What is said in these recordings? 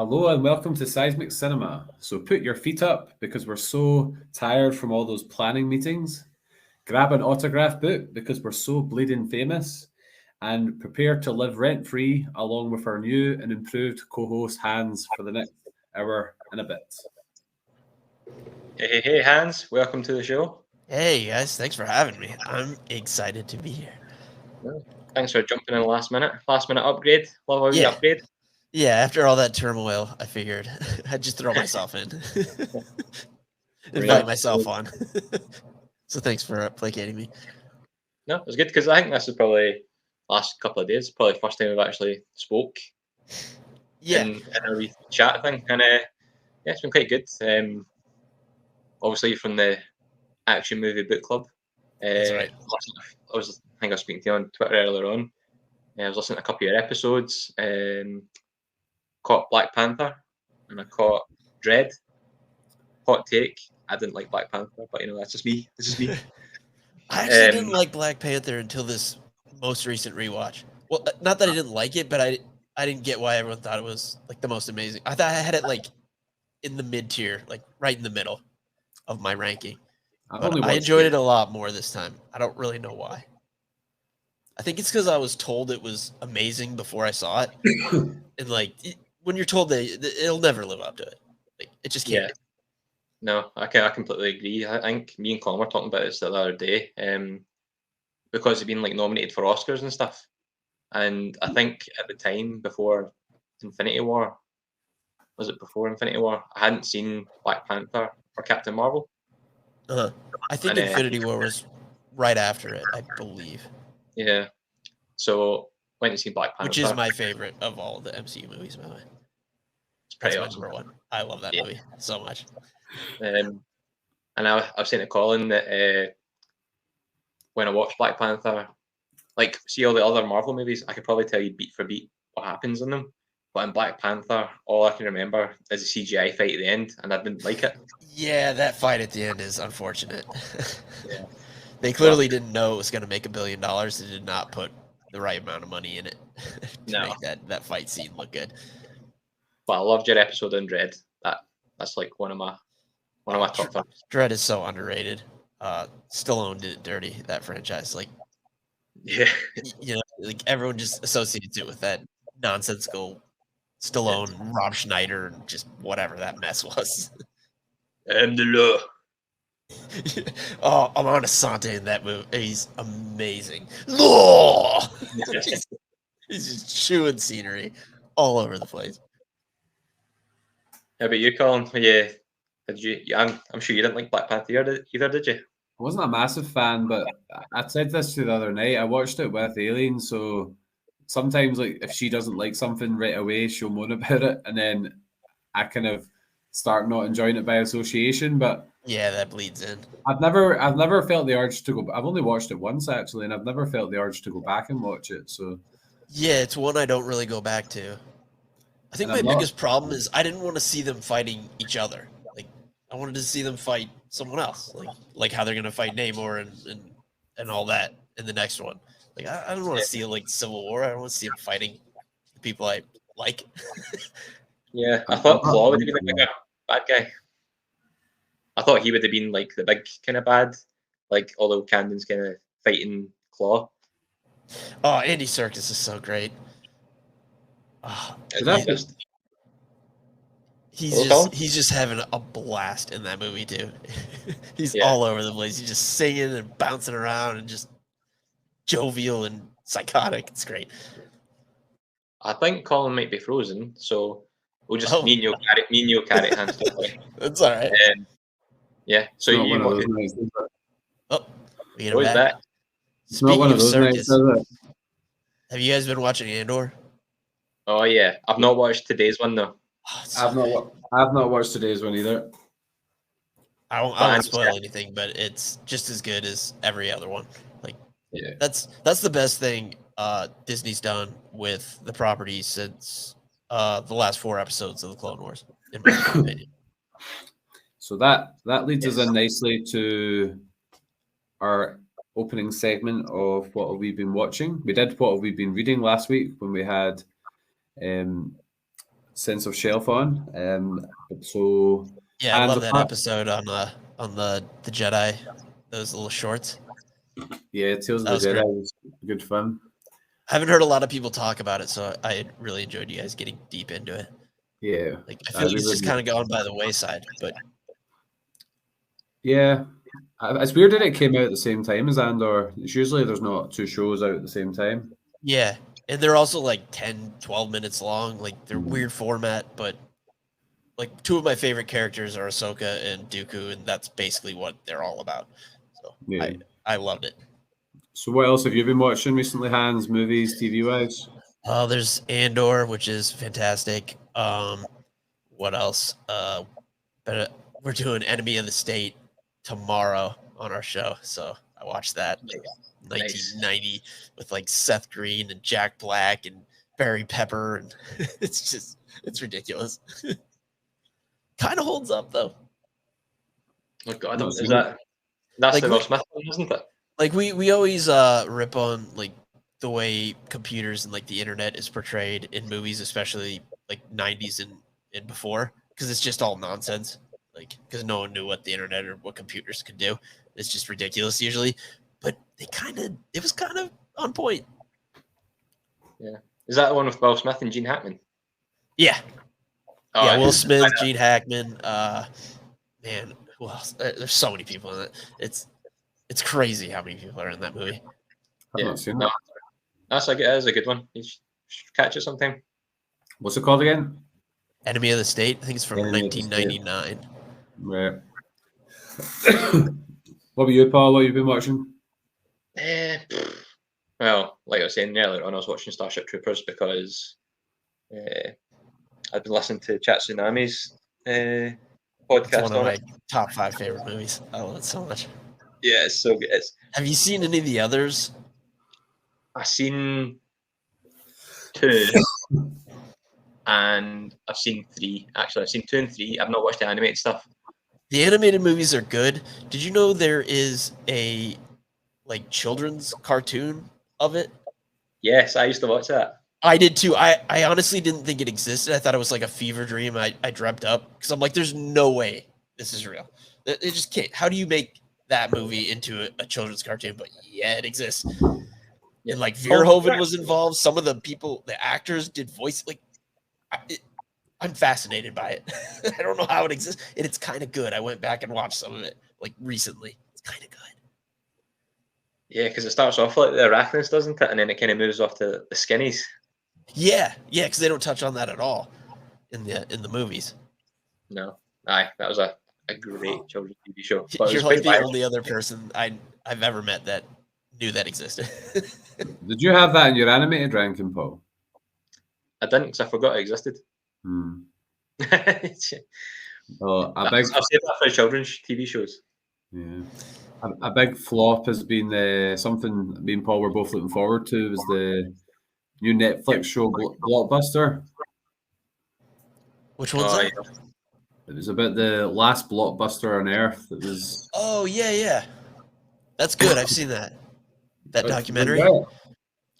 Hello and welcome to Seismic Cinema. So put your feet up because we're so tired from all those planning meetings. Grab an autograph book because we're so bleeding famous. And prepare to live rent-free along with our new and improved co-host Hans for the next hour and a bit. Hey, Hans. Welcome to the show. Hey, guys. Thanks for having me. I'm excited to be here. Thanks for jumping in last minute. Last minute upgrade. Love how you upgrade. Yeah, after all that turmoil, I figured I'd just throw myself in. Invite myself on. So thanks for placating me. No, it was good because I think this is probably last couple of days, probably the first time we've actually spoke. In a wee chat thing. And yeah, it's been quite good. Obviously from the Action Movie Book Club. That's right. I think I was speaking to you on Twitter earlier on. I was listening to a couple of your episodes. Caught Black Panther and I caught Dread. Hot take. I didn't like Black Panther, but that's just me. This is me. I actually didn't like Black Panther until this most recent rewatch. Well, not that I didn't like it, but I didn't get why everyone thought it was like the most amazing. I thought I had it like in the mid tier, like right in the middle of my ranking. But I enjoyed it a lot more this time. I don't really know why. I think it's because I was told it was amazing before I saw it, and like when you're told that it'll never live up to it, like it just can't. Yeah. No, I completely agree. I think me and Colin were talking about this the other day, because it's been like nominated for Oscars and stuff, and I think at the time before Infinity War, was it before Infinity War? I hadn't seen Black Panther or Captain Marvel. I think Infinity War was right after it, I believe. Yeah. So went to see Black Panther, which is my favorite of all the MCU movies, by the way. It's pretty That's awesome. my number one. I love that movie so much. And I was saying to Colin that when I watched Black Panther, like see all the other Marvel movies, I could probably tell you beat for beat what happens in them. But in Black Panther, all I can remember is a CGI fight at the end, and I didn't like it. Yeah, that fight at the end is unfortunate. Yeah. They clearly didn't know it was going to make $1 billion. They did not put the right amount of money in it to make that fight scene look good. But I loved your episode on Dread. That's like one of my top films. Dread is so underrated. Stallone did it dirty, that franchise. Like, yeah, like everyone just associates it with that nonsensical Stallone, Rob Schneider, and just whatever that mess was. And the law. Oh, Amon Asante in that movie. He's amazing. Law. He's just chewing scenery all over the place. How about you, Colin? Yeah, did you? I'm sure you didn't like Black Panther either, did you? I wasn't a massive fan, but I said this to the other night. I watched it with Aileen, so sometimes like if she doesn't like something right away, she'll moan about it, and then I kind of start not enjoying it by association. But yeah, that bleeds in. I've never felt the urge to go. I've only watched it once actually, and I've never felt the urge to go back and watch it. So yeah, it's one I don't really go back to. I think my biggest problem is I didn't want to see them fighting each other. Like I wanted to see them fight someone else, like how they're gonna fight Namor and all that in the next one. Like I don't want to see like Civil War. I don't want to see them fighting the people I like. Yeah, I thought Claw would have been like a bad guy. I thought he would have been like the big kind of bad, like although Camden's kind of fighting Claw. Oh, Andy Serkis is so great. He's just having a blast in that movie too. He's all over the place. He's just singing and bouncing around and just jovial and psychotic. It's great. I think Colin might be frozen, so we'll just me and you carry hands. That's all right. Yeah. So you what is that? It's not one of those nights, is it? Have you guys been watching Andor? Oh yeah, I've not watched today's one though. I've not watched today's one either. I won't spoil anything, but it's just as good as every other one. Like, that's the best thing Disney's done with the property since the last 4 episodes of the Clone Wars, in my opinion. So that leads us in nicely to our opening segment of what have we been watching. We did what have we been reading last week when we had sense of shelf on. So Yeah, I hands love that apart. episode on the Jedi, those little shorts. Yeah, Tales of That the was Jedi great. was good fun. I haven't heard a lot of people talk about it, so I really enjoyed you guys getting deep into it. Yeah, Like I feel like we it's just would- kind of gone by the wayside, but yeah. It's weird that it came out at the same time as Andor. It's usually there's not two shows out at the same time. yeah. And they're also like 10, 12 minutes long. Like they're Mhm. weird format, but like two of my favorite characters are Ahsoka and Dooku, and that's basically what they're all about. So Yeah. I loved it. So what else have you been watching recently, Hans? Movies, TV wise? There's Andor, which is fantastic. What else? But we're doing Enemy of the State tomorrow on our show, so I watched that. Like, Nice. 1990 with like Seth Green and Jack Black and Barry Pepper, and it's ridiculous. Kind of holds up though. Oh God, Not is seen that's Like, the Will Smith one, isn't it? Like we always rip on like the way computers and like the internet is portrayed in movies, especially like 90s and before, because it's just all nonsense. Like because no one knew what the internet or what computers could do. It's just ridiculous usually. But it was kind of on point. Yeah. Is that the one with Will Smith and Gene Hackman? Yeah. Oh, Yeah, I- Will Smith, Gene Hackman, man, who else? There's so many people in it. It's crazy how many people are in that movie. I've not seen no, it. that's a good one. You should catch it sometime. What's it called again? Enemy of the State. I think it's from Enemy of the State. 1999. Right. What about you, Paul? What have you been watching? Well, like I was saying earlier on, I was watching Starship Troopers because I'd been listening to Chat Tsunami's It's podcast one of on my it. top 5 favorite movies. I love it so much. Yeah, it's so good. Have you seen any of the others? I've seen 2 and I've seen 3. Actually, I've seen 2 and 3. I've not watched the animated stuff. The animated movies are good. Did you know there is a like children's cartoon of it? Yes, I used to watch that. I did too. I honestly didn't think it existed. I thought it was like a fever dream I dreamt up because I'm like, there's no way this is real. It just can't. How do you make that movie into a children's cartoon? But yeah, it exists. And like Verhoeven was involved. Some of the people, the actors did voice. Like, I'm fascinated by it. I don't know how it exists, and it's kind of good. I went back and watched some of it like recently. It's kind of good. Yeah, because it starts off like the arachnids, doesn't it? And then it kind of moves off to the skinnies. Yeah, because they don't touch on that at all in the movies. No, aye, that was a great children's TV show. But it You're was like quite the violent. only other person I've ever met that knew that existed. Did you have that in your animated ranking, Paul? I didn't because I forgot it existed. Hmm. I've Oh, saved that for children's TV shows. yeah. A big flop has been something me and Paul were both looking forward to was the new Netflix show Blockbuster. Which one's Oh, that? yeah. It was about the last blockbuster on Earth. It was Oh yeah. That's good. I've seen that documentary. Yeah.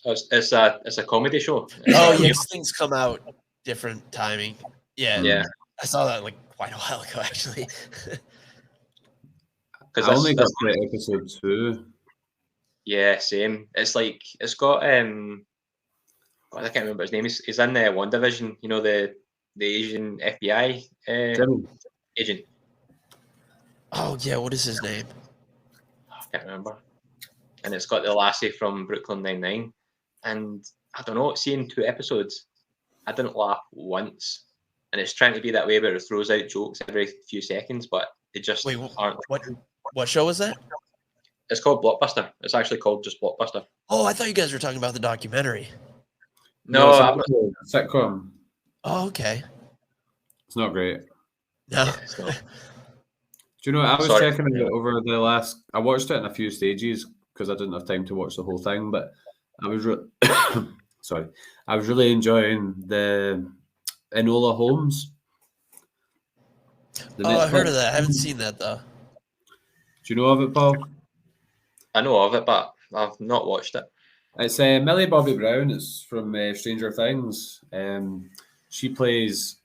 It's a comedy show. Oh yeah, 'cause things come out different timing. Yeah, Yeah. I saw that like quite a while ago actually. I only got to episode 2. Yeah, same. It's like it's got God, I can't remember his name. He's in the One Division. You know the Asian FBI Jimmy. agent. Oh yeah, what is his name? I can't remember. And it's got the lassie from Brooklyn Nine-Nine. And I don't know, seeing 2 episodes, I didn't laugh once. And it's trying to be that way where it throws out jokes every few seconds, but they just Wait, aren't. what show was that? It's called Blockbuster. It's actually called just Blockbuster. Oh, I thought you guys were talking about the documentary. No, it's a sitcom. Oh, okay. It's not great. No. it's not. Do you know, I was Sorry. checking it over the last. I watched it in a few stages because I didn't have time to watch the whole thing. But I was sorry, I was really enjoying the Enola Holmes. Oh, I heard of that. I haven't seen that though. Do you know of it, Paul? I know of it, but I've not watched it. It's Millie Bobby Brown. It's from Stranger Things. She plays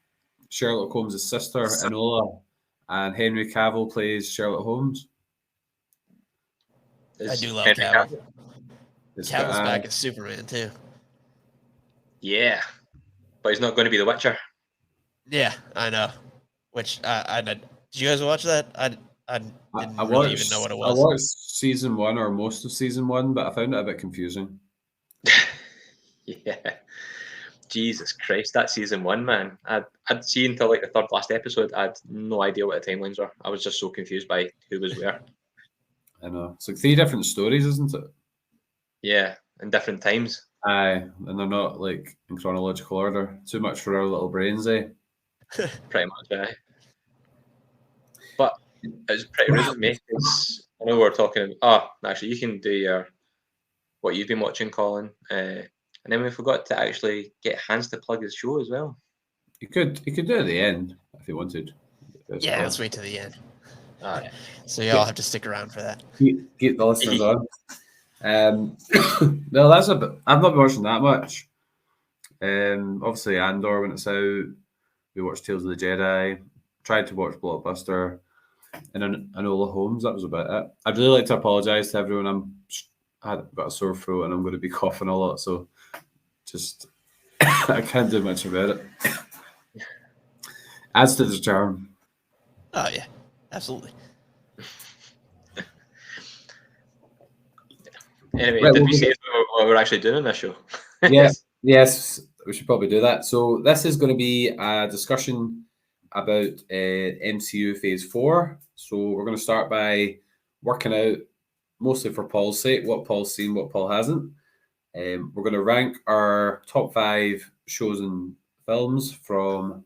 Sherlock Holmes' sister, Enola, and Henry Cavill plays Sherlock Holmes. I do love Henry Cavill. It's Cavill's got, back as Superman too. Yeah, but he's not going to be the Witcher. Yeah, I know. Which did you guys watch that? I didn't I really even know what it I was. watched season 1 or most of season 1, but I found it a bit confusing. Yeah. Jesus Christ, that season 1, man. I'd seen until like the third last episode. I had no idea what the timelines were. I was just so confused by who was where. I know. It's like 3 different stories, isn't it? Yeah, in different times. Aye, and they're not like in chronological order. Too much for our little brains, eh? Pretty much, yeah. But it's pretty rude of me because I know we're talking. Oh, actually, you can do what you've been watching, Colin. And then we forgot to actually get Hans to plug his show as well. You could do it at the end if you wanted. Yeah, let's wait to the end. All right. So y'all have to stick around for that. Keep the listeners on. No, that's a bit. I've not been watching that much. Obviously Andor when it's out. We watched Tales of the Jedi. Tried to watch Blockbuster, and Enola Holmes. That was about it. I'd really like to apologise to everyone. I've got a sore throat and I'm going to be coughing a lot, so just I can't do much about it. Adds to the charm. Oh yeah, absolutely. Anyway, Right, did well, we say what we're actually doing in this show? Yes, we should probably do that. So this is going to be a discussion about MCU Phase 4. So we're going to start by working out, mostly for Paul's sake, what Paul's seen, what Paul hasn't. We're going to rank our top 5 shows and films from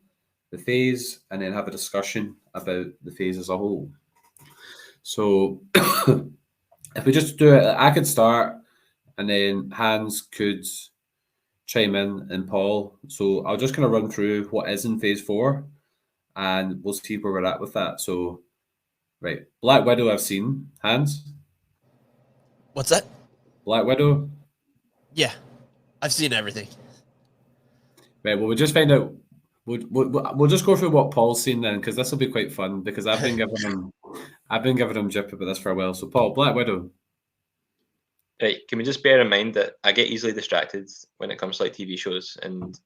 the phase and then have a discussion about the phase as a whole. So if we just do it, I could start and then Hans could chime in and Paul. So I'll just kind of run through what is in phase 4 and we'll see where we're at with that. So, right, Black Widow I've seen. Hans? What's that? Black Widow? Yeah, I've seen everything. Right, well, we'll just find out. We'll just go through what Paul's seen then, because this will be quite fun. Because I've been giving him jip about this for a while. So, Paul, Black Widow. Right, can we just bear in mind that I get easily distracted when it comes to like TV shows, and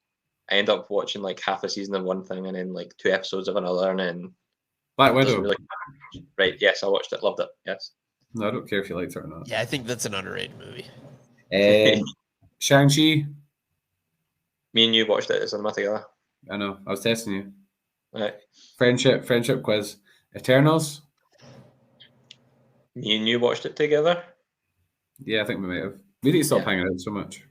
I end up watching like half a season of one thing and then like 2 episodes of another, and then Black Widow. really... Right, yes, I watched it, loved it. Yes. No, I don't care if you liked it or not. Yeah, I think that's an underrated movie. Shang-Chi. Me and you watched it at cinema together. I know. I was testing you. Right. Friendship quiz. Eternals. Me and you watched it together. Yeah, I think we might have. We need to stop hanging out so much.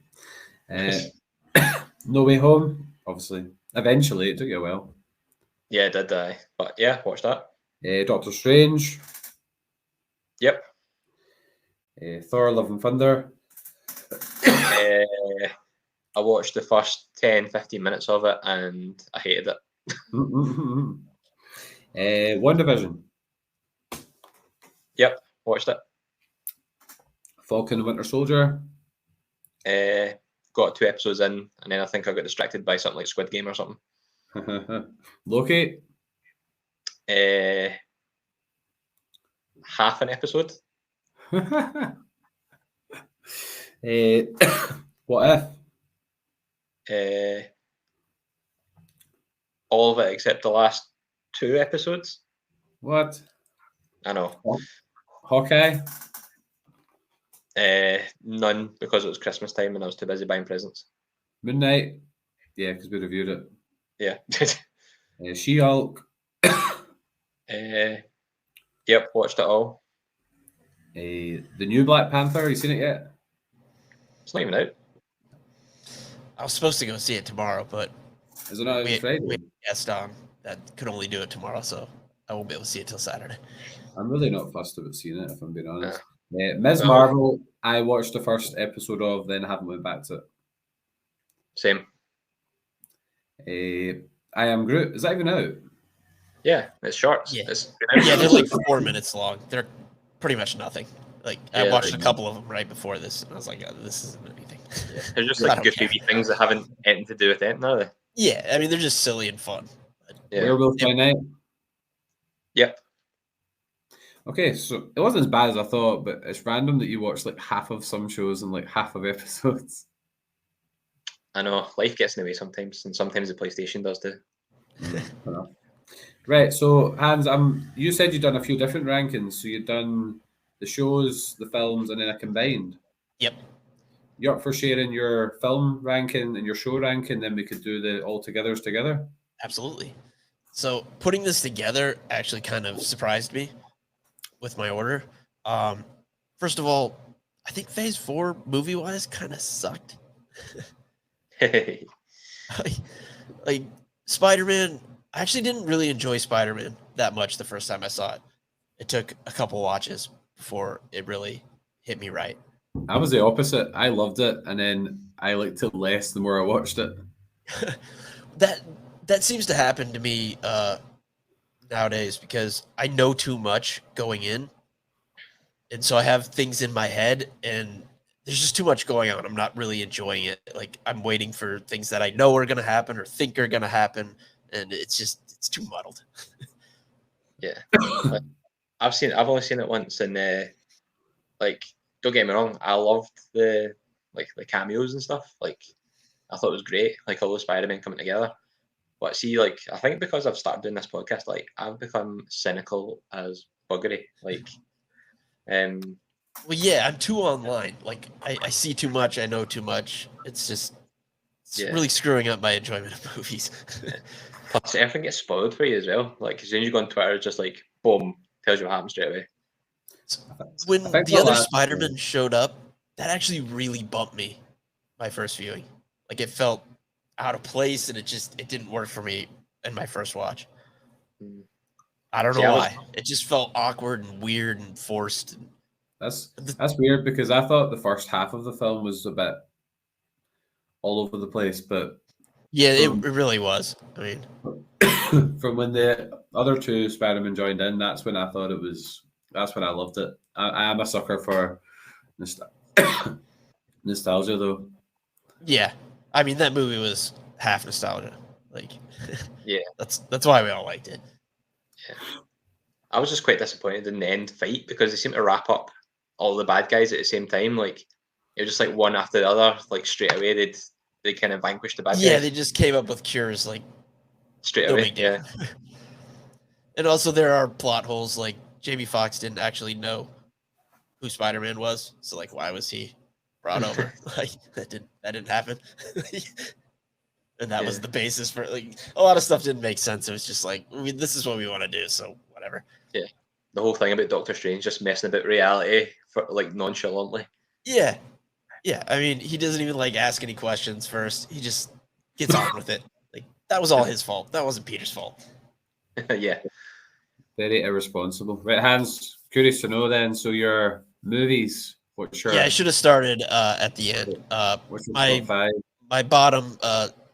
No Way Home, obviously. Eventually, it took you a while. Yeah, it did I? But yeah, watched that. Doctor Strange. Yep. Thor: Love and Thunder. I watched the first 10-15 minutes of it and I hated it. WandaVision. Yep, watched it. Falcon and Winter Soldier. Got 2 episodes in and then I think I got distracted by something like Squid Game or something. Loki. Half an episode. What If? All of it except the last 2 episodes. What? I know. Hawkeye? None, because it was Christmas time and I was too busy buying presents. Moon Knight? Yeah, because we reviewed it. Yeah. She-Hulk? Yep, watched it all. The new Black Panther, you seen it yet? It's not even out. I was supposed to go see it tomorrow, but Is it not we Friday? had a guest on that could only do it tomorrow, so I won't be able to see it till Saturday. I'm really not fussed about seeing it, if I'm being honest. Ms. Marvel, I watched the first episode of, then haven't went back to it. Same. I Am Groot, is that even out? Yeah, it's short. Yeah. It's Yeah, they're like 4 minutes long. They're pretty much nothing. Like I Yeah, watched they're- a couple of them right before this, and I was like, oh, "This isn't anything." They're just I like don't goofy care. wee things that haven't anything to do with anything, are they? Yeah, I mean they're just silly and fun. Yeah. Werewolf by Night. Yep. Okay, so it wasn't as bad as I thought, but it's random that you watch like half of some shows and like half of episodes. I know life gets in the way sometimes, and sometimes the PlayStation does too. Fair enough. Right, so Hans, you said you'd done a few different rankings. So you'd done the shows, the films, and then a combined. Yep. You're up for sharing your film ranking and your show ranking, then we could do the all togethers together. Absolutely. So putting this together actually kind of surprised me with my order. First of all, I think Phase 4 movie wise kind of sucked. like Spider-Man, I actually didn't really enjoy Spider-Man that much the first time I saw it. It took a couple watches before it really hit me right. I was the opposite. I loved it, and then I liked it less the more I watched it. that seems to happen to me nowadays because I know too much going in, and so I have things in my head, and there's just too much going on. I'm not really enjoying it. Like I'm waiting for things that I know are going to happen or think are going to happen, and it's too muddled. Yeah. Like, I've only seen it once, and like don't get me wrong, I loved the cameos and stuff. Like I thought it was great, like all the Spider-Man coming together. But see, like I think because I've started doing this podcast, like I've become cynical as buggery. Like, Well, yeah, I'm too online. Like I see too much, I know too much. It's yeah. really screwing up my enjoyment of movies. Plus, everything gets spoiled for you as well. Like as soon as you go on Twitter, it's just like boom, tells you what happens straight away. When I think the other that- Spider-Man showed up, that actually really bumped me my first viewing. Like it felt out of place and it didn't work for me in my first watch. Mm. I don't See, know I was- why. It just felt awkward and weird and forced. That's weird because I thought the first half of the film was a bit all over the place, but Yeah, it really was. I mean, from when the other two Spider-Man joined in, that's when I thought it was. That's when I loved it. I am a sucker for nostalgia, though. yeah. I mean, that movie was half nostalgia. Like, Yeah. that's why we all liked it. Yeah. I was just quite disappointed in the end fight because they seemed to wrap up all the bad guys at the same time. Like it was just like one after the other. Like straight away, they kind of vanquished the bad Yeah, guys they just came up with cures like straight no away. big deal. Yeah. And also there are plot holes like Jamie Foxx didn't actually know who Spider-Man was, so like why was he brought over? Like that didn't happen. And that was the basis for like a lot of stuff didn't make sense. It was just like this is what we want to do, so whatever. Yeah. The whole thing about Doctor Strange just messing about reality for like nonchalantly. Yeah. Yeah. I mean, he doesn't even like ask any questions first. He just gets on with it. Like that was all his fault. That wasn't Peter's fault. Yeah. Very irresponsible. Right, Hans, curious to know then. So your movies, what's your Yeah, I should have started at the end. what's your My top five? my bottom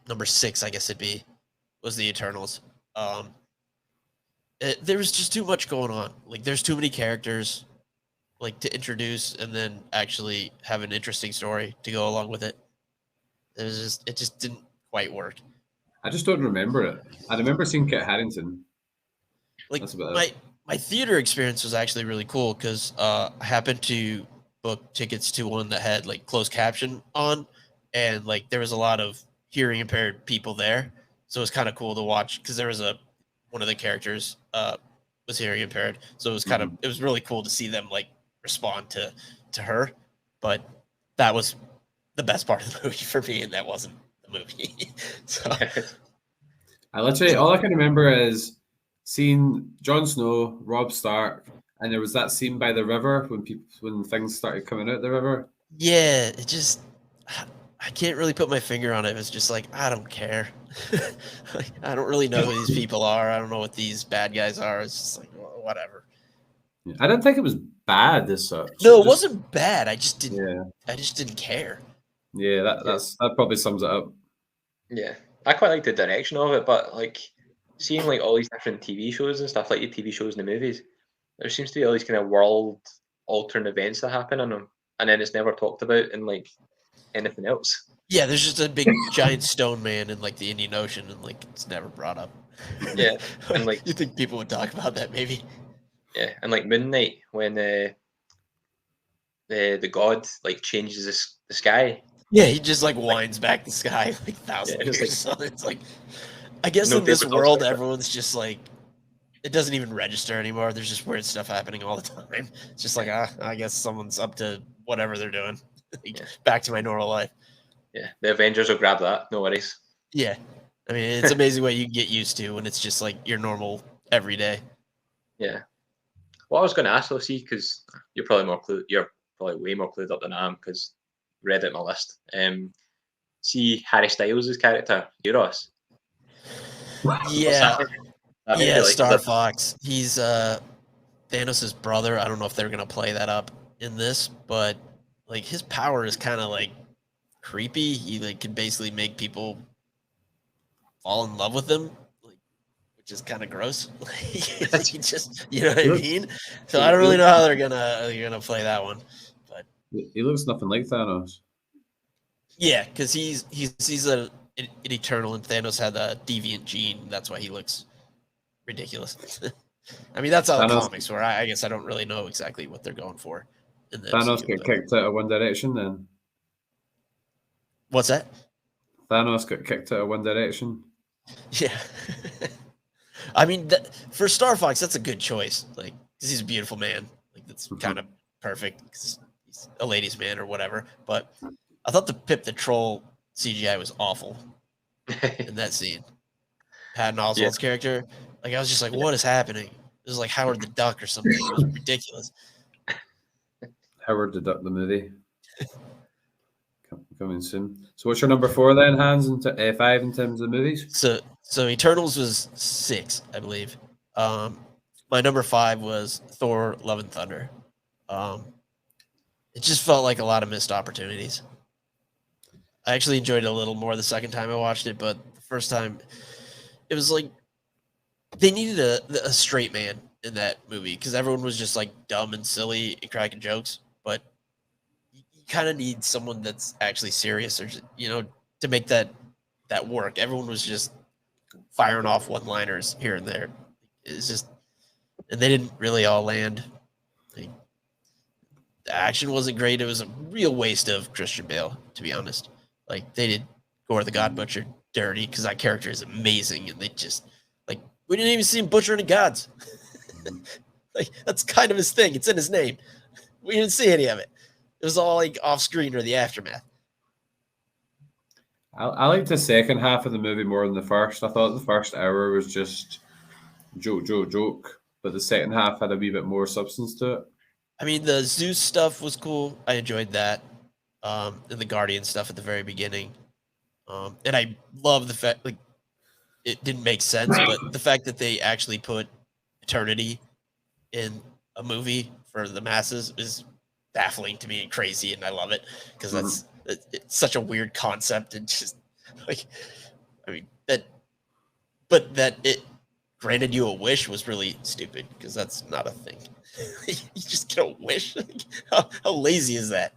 number 6, I guess it'd be, was the Eternals. There was just too much going on. Like there's too many characters like to introduce and then actually have an interesting story to go along with it. It just didn't quite work. I just don't remember it. I remember seeing Kit Harington. Like That's about it. my theater experience was actually really cool because I happened to book tickets to one that had like closed caption on, and like there was a lot of hearing impaired people there, so it was kind of cool to watch because there was one of the characters was hearing impaired, so it was it was really cool to see them like respond to her, but that was the best part of the movie for me, and that wasn't the movie. So I literally all I can remember is seeing Jon Snow, Robb Stark, and there was that scene by the river when things started coming out the river. yeah, it just I can't really put my finger on it. It's just like I don't care. Like, I don't really know who these people are. I don't know what these bad guys are. It's just like whatever. I didn't think it was bad as such. No, it wasn't bad. I just didn't. Yeah, I just didn't care. yeah. That probably sums it up. Yeah. I quite like the direction of it, but like seeing like all these different TV shows and stuff, like the TV shows and the movies, there seems to be all these kind of world altering events that happen in them, and then it's never talked about in like anything else. Yeah, there's just a big giant stone man in like the Indian Ocean, and like it's never brought up. Yeah, and like you think people would talk about that maybe? yeah, and like Moon Knight when the god like changes the sky. Yeah, he just like winds back the sky like thousand Yeah, years. So it's like, I guess no in this paper dolls world, like that. everyone's just like, it doesn't even register anymore. There's just weird stuff happening all the time. It's just like, I guess someone's up to whatever they're doing. Like, Yeah. back to my normal life. Yeah, the Avengers will grab that. No worries. Yeah. I mean, it's amazing what you can get used to when it's just like your normal everyday. Yeah. What I was going to ask, though, see, because you're probably way more clued up than I am, because read out my list. See Harry Styles' character, Euros. Yeah. That Yeah, movie, like, Star Fox. He's Thanos' brother. I don't know if they're gonna play that up in this, but like his power is kind of like creepy. He like can basically make people fall in love with him, like, which is kind of gross. Like, he just, you know what I mean? So I don't really know how they're gonna play that one, but He looks nothing like Thanos. yeah, because he's an eternal, and Thanos had a deviant gene. That's why he looks ridiculous. I mean, that's how the Thanos, comics were. I guess I don't really know exactly what they're going for in the Thanos MCU. got kicked out of One Direction then. What's that? Thanos got kicked out of One Direction. Yeah. I mean, for Star Fox, that's a good choice. Like, because he's a beautiful man. Like, that's kind of perfect. 'Cause he's a ladies' man or whatever. But I thought the Pip the Troll CGI was awful in that scene. Patton Oswalt's character. Like, I was just like, what is happening? It was like Howard the Duck or something. It was ridiculous. Howard the Duck, the movie. Coming soon. So what's your number 4 then, Hans, and 5 in terms of movies? So Eternals was 6, I believe. My number 5 was Thor: Love and Thunder. It just felt like a lot of missed opportunities. I actually enjoyed it a little more the second time I watched it, but the first time, it was like they needed a straight man in that movie because everyone was just like dumb and silly and cracking jokes. But you kind of need someone that's actually serious, or to make that work. Everyone was just firing off one-liners here and there. It's just, and they didn't really all land. Like, the action wasn't great. It was a real waste of Christian Bale, to be honest. Like, they did Gore the God Butcher dirty because that character is amazing, and they just like, we didn't even see him butcher any gods. Like, that's kind of his thing. It's in his name. We didn't see any of it. It was all like off screen or the aftermath. I liked the second half of the movie more than the first. I thought the first hour was just joke, but the second half had a wee bit more substance to it. I mean, the Zeus stuff was cool. I enjoyed that. And the Guardian stuff at the very beginning. And I love the fact, like, it didn't make sense, but the fact that they actually put eternity in a movie for the masses is baffling to me and crazy, and I love it because it's such a weird concept, and just like, I mean, but that it granted you a wish was really stupid because that's not a thing. You just get a wish. How lazy is that?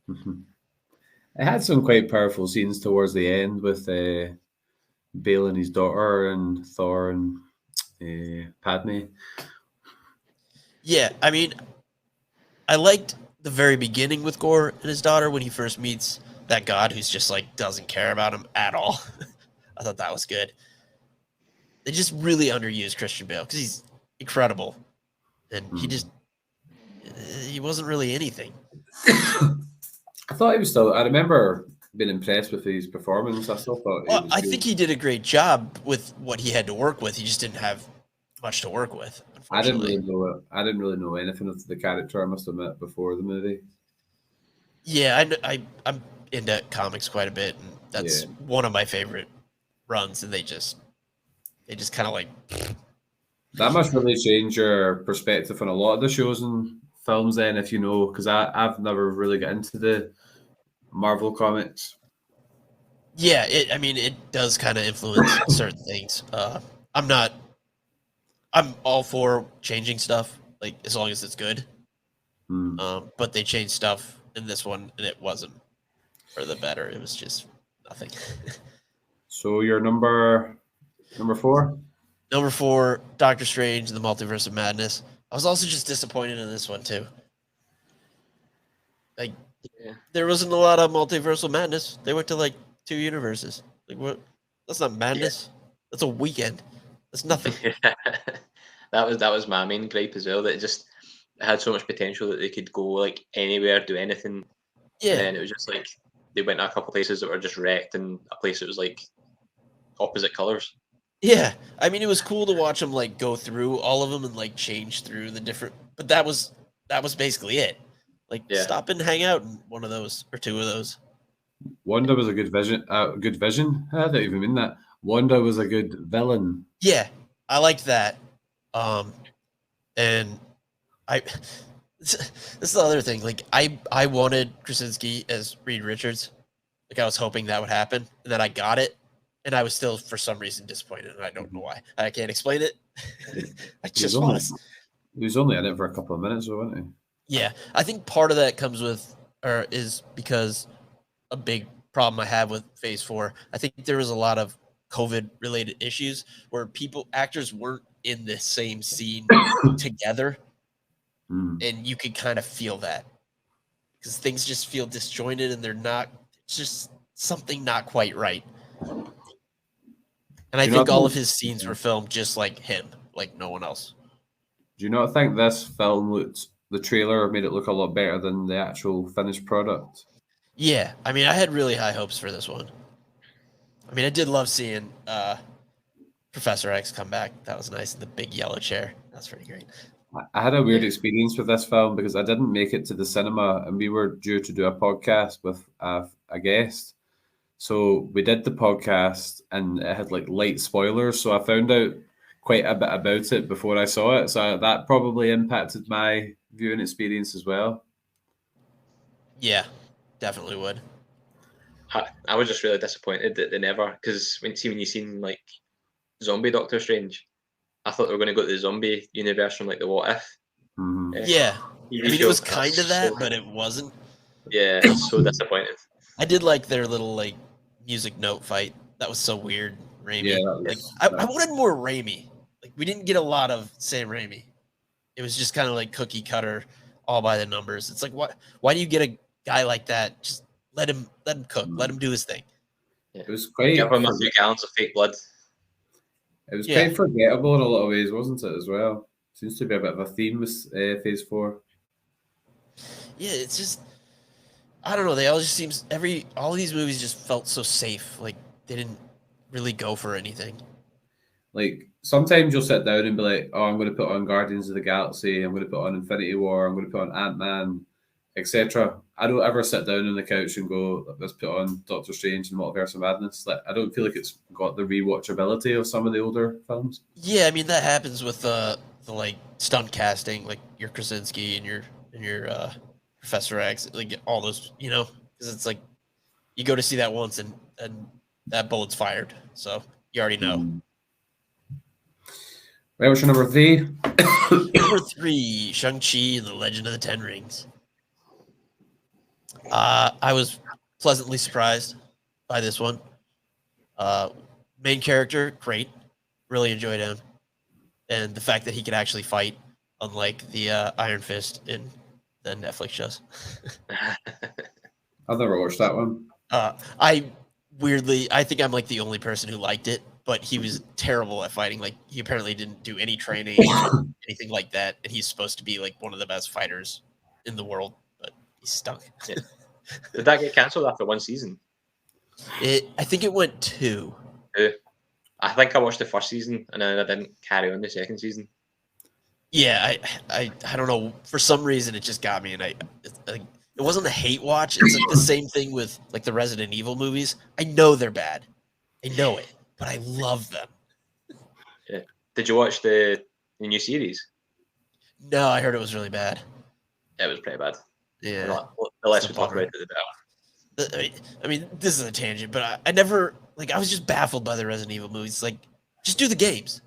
It had some quite powerful scenes towards the end with Bale and his daughter and Thor and Padme. Yeah, I mean, I liked the very beginning with Gore and his daughter when he first meets that god who's just like doesn't care about him at all. I thought that was good. They just really underused Christian Bale because he's incredible, and he wasn't really anything. I thought he was still. I remember being impressed with his performance. I still thought. Well, I think he did a great job with what he had to work with. He just didn't have much to work with. I didn't really know it. I didn't really know anything of the character. I must admit before the movie. Yeah, I'm into comics quite a bit, and that's one of my favorite runs. And they just kind of like, that must really change your perspective on a lot of the shows and films. Then, if you know, because I've never really got into the Marvel comics. Yeah, it does kind of influence certain things. I'm all for changing stuff, like as long as it's good. But they changed stuff in this one, and it wasn't. or the better. It was just nothing. So your number 4? Number 4, Doctor Strange, The Multiverse of Madness. I was also just disappointed in this one too. Like, there wasn't a lot of multiversal madness. They went to like 2 universes. Like, what? That's not madness. That's a weekend. That's nothing. that was my main gripe as well. That it had so much potential that they could go like anywhere, do anything. Yeah. And then it was just like they went to a couple places that were just wrecked, and a place that was like opposite colors. Yeah, I mean, it was cool to watch them like go through all of them and like change through the different. But that was basically it. Like, stop and hang out in one of those or 2 of those. Wanda was a good vision. Good vision. I don't even mean that. Wanda was a good villain. Yeah, I liked that. And this is the other thing. Like, I wanted Krasinski as Reed Richards. Like, I was hoping that would happen, and then I got it, and I was still for some reason disappointed, and I don't know why. I can't explain it. I just want to. He was only in it for a couple of minutes, though, wasn't he? Yeah, I think part of that comes with, or is because a big problem I have with Phase 4. I think there was a lot of COVID-related issues where actors weren't in the same scene together, and you could kind of feel that because things just feel disjointed and they're not. It's just something not quite right. And I think all of his scenes were filmed just like him, like no one else. Do you not think this film the trailer made it look a lot better than the actual finished product? Yeah, I mean, I had really high hopes for this one. I mean, I did love seeing Professor X come back. That was nice in the big yellow chair. That's pretty great. I had a weird experience with this film because I didn't make it to the cinema, and we were due to do a podcast with a guest. So we did the podcast, and it had like light spoilers. So I found out quite a bit about it before I saw it. So that probably impacted my viewing experience as well. Yeah, definitely would. I was just really disappointed that they never, because when you seen like zombie Doctor Strange, I thought they were going to go to the zombie universe from like the What If. Yeah, I mean, it was kind of that, but it wasn't. Yeah, I was so disappointed. I did like their little like music note fight. That was so weird, Raimi. Yeah, I wanted more Raimi. Like, we didn't get a lot of Sam Raimi. It was just kind of like cookie cutter, all by the numbers. It's like, why do you get a guy like that? Just let him cook. Let him do his thing. Yeah. It was quite. Give him a few gallons of fake blood. It was quite forgettable in a lot of ways, wasn't it? As well, seems to be a bit of a theme with Phase 4. Yeah, it's just, I don't know. They all just seems all these movies just felt so safe. Like, they didn't really go for anything. Like, sometimes you'll sit down and be like, "Oh, I'm going to put on Guardians of the Galaxy. I'm going to put on Infinity War. I'm going to put on Ant-Man, etc." I don't ever sit down on the couch and go, "Let's put on Doctor Strange and Multiverse of Madness." Like, I don't feel like it's got the rewatchability of some of the older films. Yeah, I mean, that happens with the like stunt casting, like your Krasinski and your Professor X, like all those, because it's like you go to see that once and that bullet's fired, so you already know. Right, what's your number 3? Number 3, Shang-Chi and the Legend of the Ten Rings. I was pleasantly surprised by this one. Main character, great. Really enjoyed him. And the fact that he could actually fight, unlike the Iron Fist in the Netflix shows. I've never watched that one. I think I'm like the only person who liked it, but he was terrible at fighting. Like, he apparently didn't do any training, anything like that. And he's supposed to be like one of the best fighters in the world, but he stunk. Yeah. Did that get cancelled after one season? I think it went 2. I think I watched the first season and then I didn't carry on the second season. Yeah, I don't know. For some reason, it just got me, and it wasn't a hate watch. It's like the same thing with like the Resident Evil movies. I know they're bad. I know it, but I love them. Yeah. Did you watch the new series? No, I heard it was really bad. It was pretty bad. Yeah. The less we talk about it, the better. I mean, this is a tangent, but I never, like, I was just baffled by the Resident Evil movies. Like, just do the games.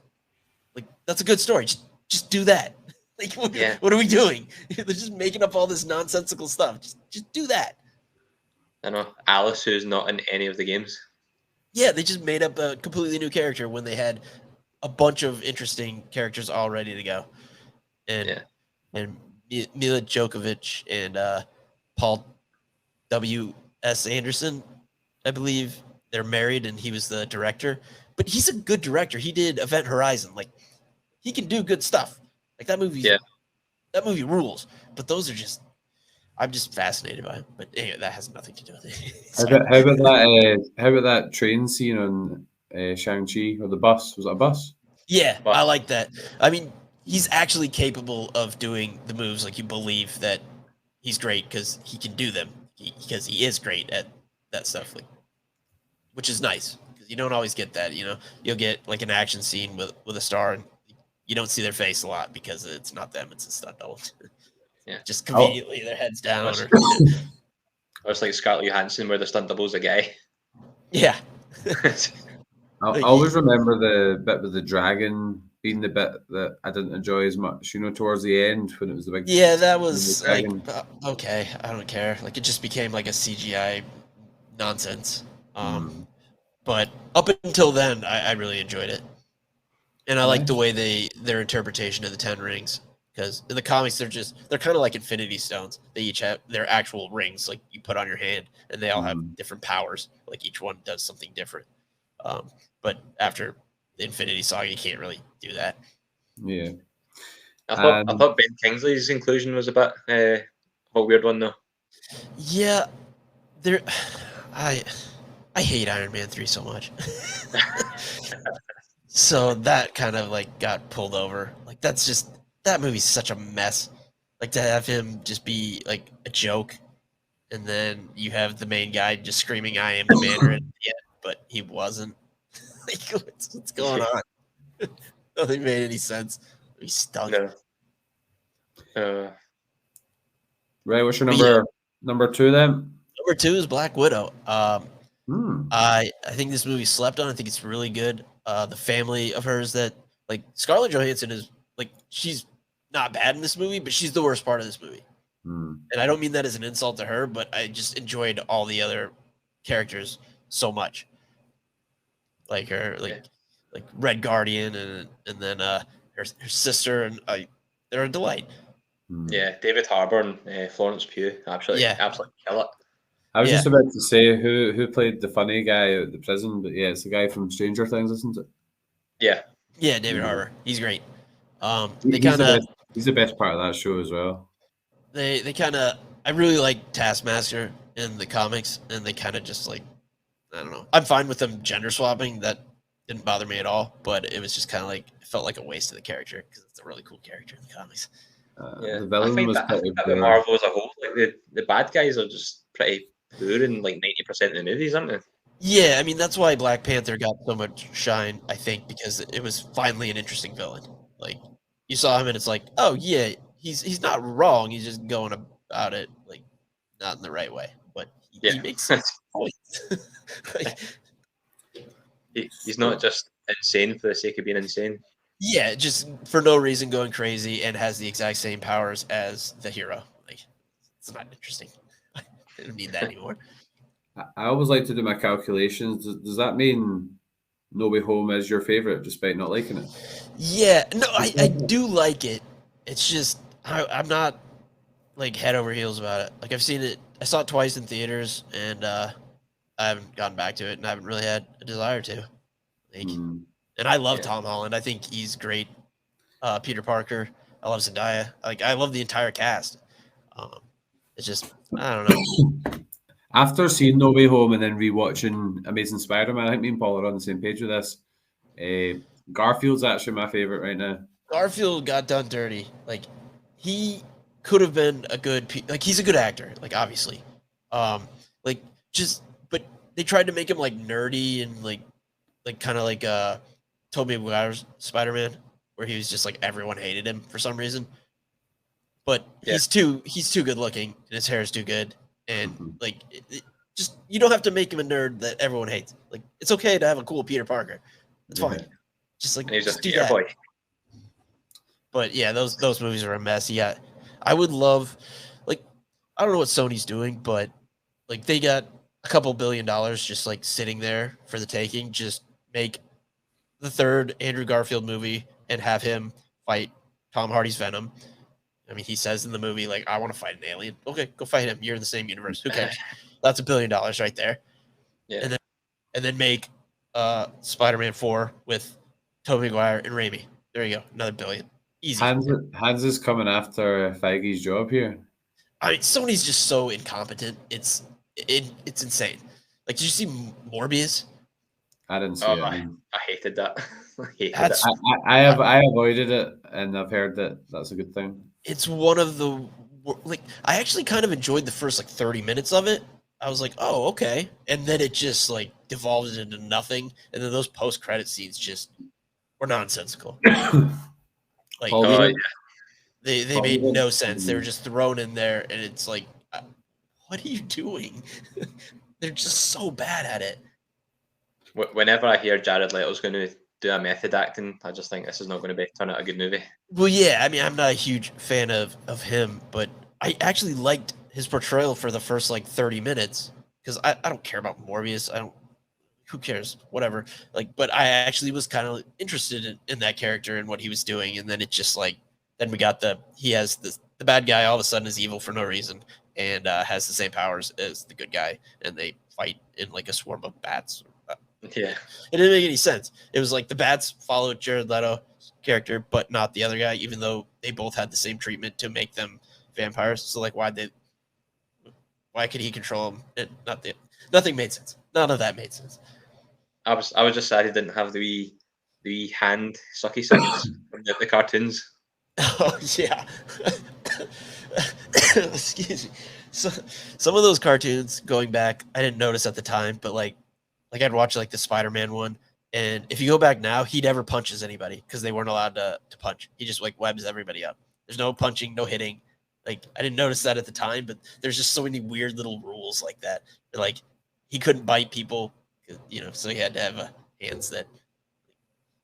Like, that's a good story. Just do that. Like, what are we doing? They're just making up all this nonsensical stuff. Just do that. I know Alice, who's not in any of the games. Yeah, they just made up a completely new character when they had a bunch of interesting characters all ready to go. And Mila Djokovic and Paul W.S. Anderson, I believe they're married, and he was the director. But he's a good director. He did Event Horizon. Like, he can do good stuff. Like, that movie rules. But those are just, I'm just fascinated by him. But anyway, that has nothing to do with it. How about that train scene on Shang-Chi, or the bus? Was that a bus? Yeah, I like that. I mean, he's actually capable of doing the moves. Like, you believe that he's great because he can do them. Because he is great at that stuff. Like, which is nice. Because you don't always get that, you know? You'll get, like, an action scene with a star, and you don't see their face a lot because it's not them. It's a stunt double. Yeah. Just conveniently, their heads down. Or it's like Scarlett Johansson, where the stunt double's a guy. Yeah. I always remember the bit with the dragon being the bit that I didn't enjoy as much, you know, towards the end when it was the big... Yeah, that was like, okay, I don't care. Like, it just became like a CGI nonsense. But up until then, I really enjoyed it. And I like the way their interpretation of the 10 rings. Because in the comics, they're kind of like Infinity Stones. They each have their actual rings, like you put on your hand, and they all have different powers. Like, each one does something different. But after the Infinity Saga, you can't really do that. Yeah. I thought Ben Kingsley's inclusion was a bit a weird one, though. Yeah, I hate Iron Man 3 so much. So that kind of like got pulled over. Like, that movie's such a mess. Like, to have him just be like a joke, and then you have the main guy just screaming, "I am the Mandarin," but he wasn't. Like, what's going on? Nothing made any sense. He stunk. No. Right, what's your number 2 then? Number 2 is Black Widow. I think this movie slept on. I think it's really good. The family of hers that, like, Scarlett Johansson is, like, she's not bad in this movie, but she's the worst part of this movie. And I don't mean that as an insult to her, but I just enjoyed all the other characters so much. Like her, like Red Guardian, and then her sister, and they're a delight. Yeah, David Harbour and Florence Pugh, absolutely kill it. I was just about to say who played the funny guy at the prison, but yeah, it's the guy from Stranger Things, isn't it? Yeah, David Harbour, he's great. He's the best part of that show as well. They kind of, I really like Taskmaster in the comics, and they kind of just, like, I don't know. I'm fine with them gender swapping. That didn't bother me at all, but it was just kind of like, it felt like a waste of the character because it's a really cool character in the comics. The villain was pretty good. Marvel as a whole, like the bad guys are just pretty poor in like 90% of the movies, aren't they? Yeah, I mean, that's why Black Panther got so much shine, I think, because it was finally an interesting villain. Like, you saw him and it's like, oh yeah, he's not wrong. He's just going about it like not in the right way, but he makes sense. Like, he's not just insane for the sake of being insane. Yeah, just for no reason going crazy, and has the exact same powers as the hero. Like, it's not interesting. I don't need that anymore. I always like to do my calculations. Does that mean No Way Home is your favorite, despite not liking it? Yeah, no, I do like it. It's just I'm not like head over heels about it. Like, I've seen it. I saw it twice in theaters, and I haven't gotten back to it, and I haven't really had a desire to. Like, and I love Tom Holland. I think he's great. Peter Parker. I love Zendaya. Like, I love the entire cast. It's just, I don't know. After seeing No Way Home and then rewatching Amazing Spider-Man, I think me and Paul are on the same page with this. Garfield's actually my favorite right now. Garfield got done dirty. Like, he could have been a good, like, he's a good actor. Like, obviously, like, just, but they tried to make him like nerdy and like kind of like Tobey Maguire's Spider-Man, where he was just like, everyone hated him for some reason. But he's too good looking, and his hair is too good, and like, just, you don't have to make him a nerd that everyone hates. Like, it's okay to have a cool Peter Parker. It's fine. Just like, just do that. Boy. But yeah, those movies are a mess. Yeah, I would love, like, I don't know what Sony's doing, but Like they got a couple $1 billion just like sitting there for the taking. Just make the third Andrew Garfield movie and have him fight Tom Hardy's Venom. I mean, he says in the movie, like, I want to fight an alien. Okay, go fight him. You're in the same universe. Who cares? That's $1 billion right there. Yeah. And then make Spider-Man 4 with Tobey Maguire and Raimi. There you go. Another $1 billion. Easy. Hans is coming after Feige's job here. I mean, Sony's just so incompetent. It's insane. Like, did you see Morbius? I didn't see it. I hated that. I avoided it, and I've heard that that's a good thing. It's one of the like I actually kind of enjoyed the first like 30 minutes of it. I was like, oh, okay, and then it just like devolved into nothing, and then those post-credit scenes just were nonsensical. Like, they made no sense. They were just thrown in there, and it's like, what are you doing? They're just so bad at it. Whenever I hear Jared Leto's going to do a method acting, I just think this is not going to turn out a good movie. Well, yeah, I mean, I'm not a huge fan of him, but I actually liked his portrayal for the first like 30 minutes because I don't care about Morbius. Who cares? Whatever. Like, but I actually was kind of interested in that character and what he was doing, and then it just like then we got he has the bad guy all of a sudden is evil for no reason and has the same powers as the good guy, and they fight in like a swarm of bats. Yeah, it didn't make any sense. It was like the bats followed Jared Leto character, but not the other guy, even though they both had the same treatment to make them vampires. So like, why could he control them? Nothing made sense. None of that made sense. I was just sad he didn't have the hand sucky sounds from the cartoons. Oh yeah. Excuse me. So some of those cartoons going back, I didn't notice at the time, but like I'd watch like the Spider-Man one, and if you go back now, he never punches anybody because they weren't allowed to punch. He just like webs everybody up. There's no punching, no hitting. Like I didn't notice that at the time, but there's just so many weird little rules like that. Like he couldn't bite people, so he had to have hands that.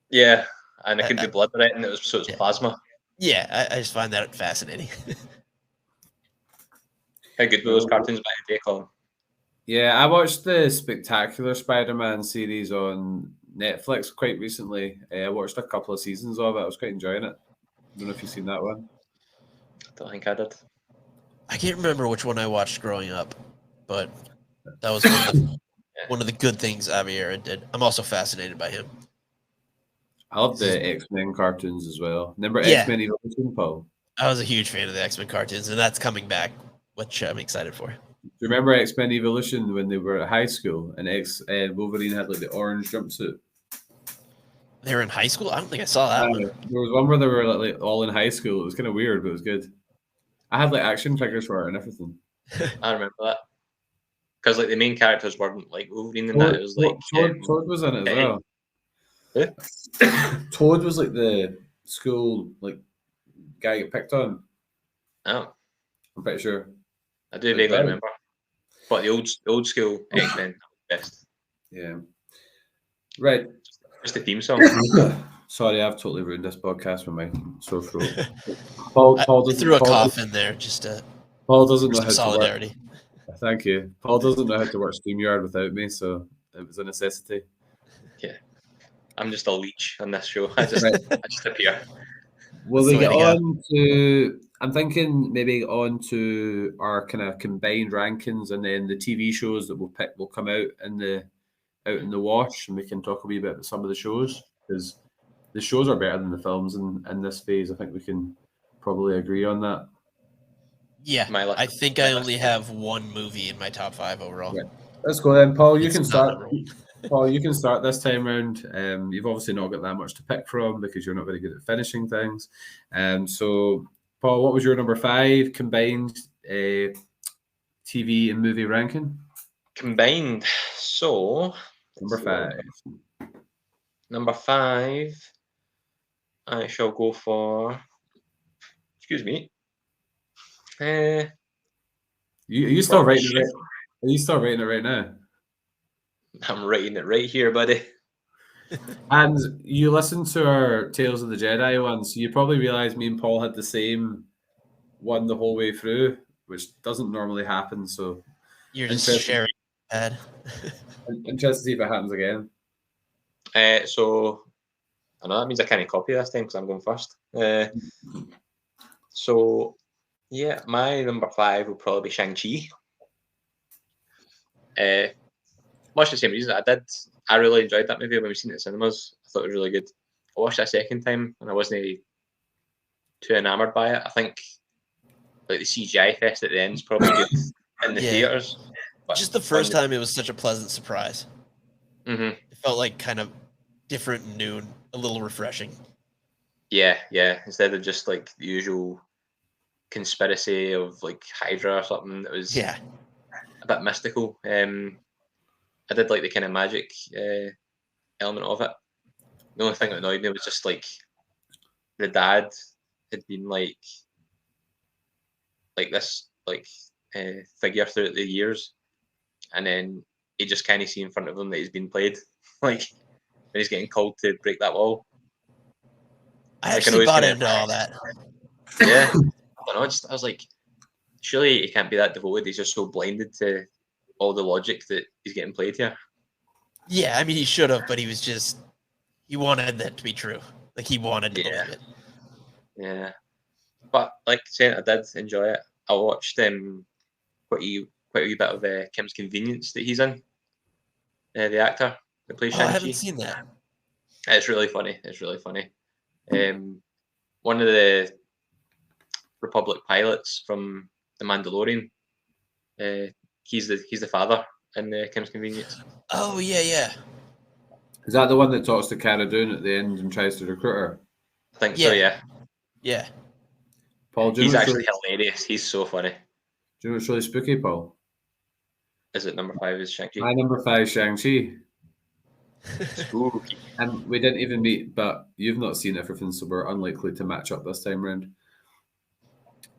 Yeah, and it could be blood, right? And it's plasma. Yeah, I just find that fascinating. How good were those cartoons back in the day, Colin? Yeah, I watched the Spectacular Spider-Man series on Netflix quite recently. I watched a couple of seasons of it. I was quite enjoying it. I don't know if you've seen that one. I don't think I did. I can't remember which one I watched growing up, but that was one of the good things Javier did. I'm also fascinated by him. I love the X-Men cartoons as well. Remember X-Men Evolution, Paul? I was a huge fan of the X-Men cartoons, and that's coming back, which I'm excited for. Do you remember X-Men Evolution when they were at high school and Wolverine had like the orange jumpsuit? They were in high school? I don't think I saw that one. There was one where they were like all in high school. It was kind of weird, but it was good. I had like action figures for it and everything. I remember that. Because like the main characters weren't like Wolverine and that. It was like Toad was in it as well. Who? Toad was like the school like guy get picked on. Oh, I'm pretty sure. I do vaguely remember. But the old school X-Men best. Yeah. Right. Just the theme song. Sorry, I've totally ruined this podcast with my sore throat. Paul threw a cough in there just to Paul doesn't know how solidarity. To work. Thank you. Paul doesn't know how to work StreamYard without me, so it was a necessity. Yeah. I'm just a leech on this show. I just appear. Will we get on to? I'm thinking maybe on to our kind of combined rankings, and then the TV shows that we'll pick will come out in the wash, and we can talk a wee bit about some of the shows, because the shows are better than the films in this phase. I think we can probably agree on that. Yeah, I think I only have one movie in my top 5 overall. Yeah. Let's go then, Paul. You can start. Paul, you can start this time round. You've obviously not got that much to pick from because you're not very good at finishing things. So, Paul, what was your number 5 combined TV and movie ranking? Combined. So, number 5. Number 5, I shall go for. Excuse me. Are you still writing it? Are you still writing it right now? I'm writing it right here, buddy. And you listened to our Tales of the Jedi one, so you probably realised me and Paul had the same one the whole way through, which doesn't normally happen. So You're just Interesting. sharing. Pad. Interested to see if it happens again. So I know that means I can't copy this time because I'm going first. So yeah, my number 5 will probably be Shang-Chi. Much the same reason I really enjoyed that movie when we seen it in cinemas. I thought it was really good. I watched it a second time and I wasn't too enamored by it. I think like the CGI fest at the end is probably good in the theaters. But just the first time, it was such a pleasant surprise. Mm-hmm. It felt like kind of different and new, and a little refreshing. Yeah. Instead of just like the usual conspiracy of like Hydra or something, it was a bit mystical. I did like the kind of magic element of it. The only thing that annoyed me was just like the dad had been like this figure throughout the years, and then he just kind of see in front of him that he's been played, like when he's getting called to break that wall. I actually bought into all that. Yeah, I don't know. I was like, surely he can't be that devoted. He's just so blinded to all the logic that he's getting played here. Yeah, I mean, he should have, but he wanted that to be true. Like, he wanted to believe it. Yeah. But like saying, I did enjoy it. I watched quite a wee bit of Kim's Convenience that he's in. The actor that plays Shang-Chi. I haven't seen that. It's really funny. One of the Republic pilots from The Mandalorian. He's the father in Kim's Convenience. Oh yeah. Is that the one that talks to Cara Dune at the end and tries to recruit her? I think so. Yeah. Yeah. Paul, he's actually hilarious. He's so funny. Do you know what's really spooky, Paul? Is it number 5 is Shang-Chi? My number 5 is Shang-Chi. Spooky. And we didn't even meet, but you've not seen everything, so we're unlikely to match up this time round.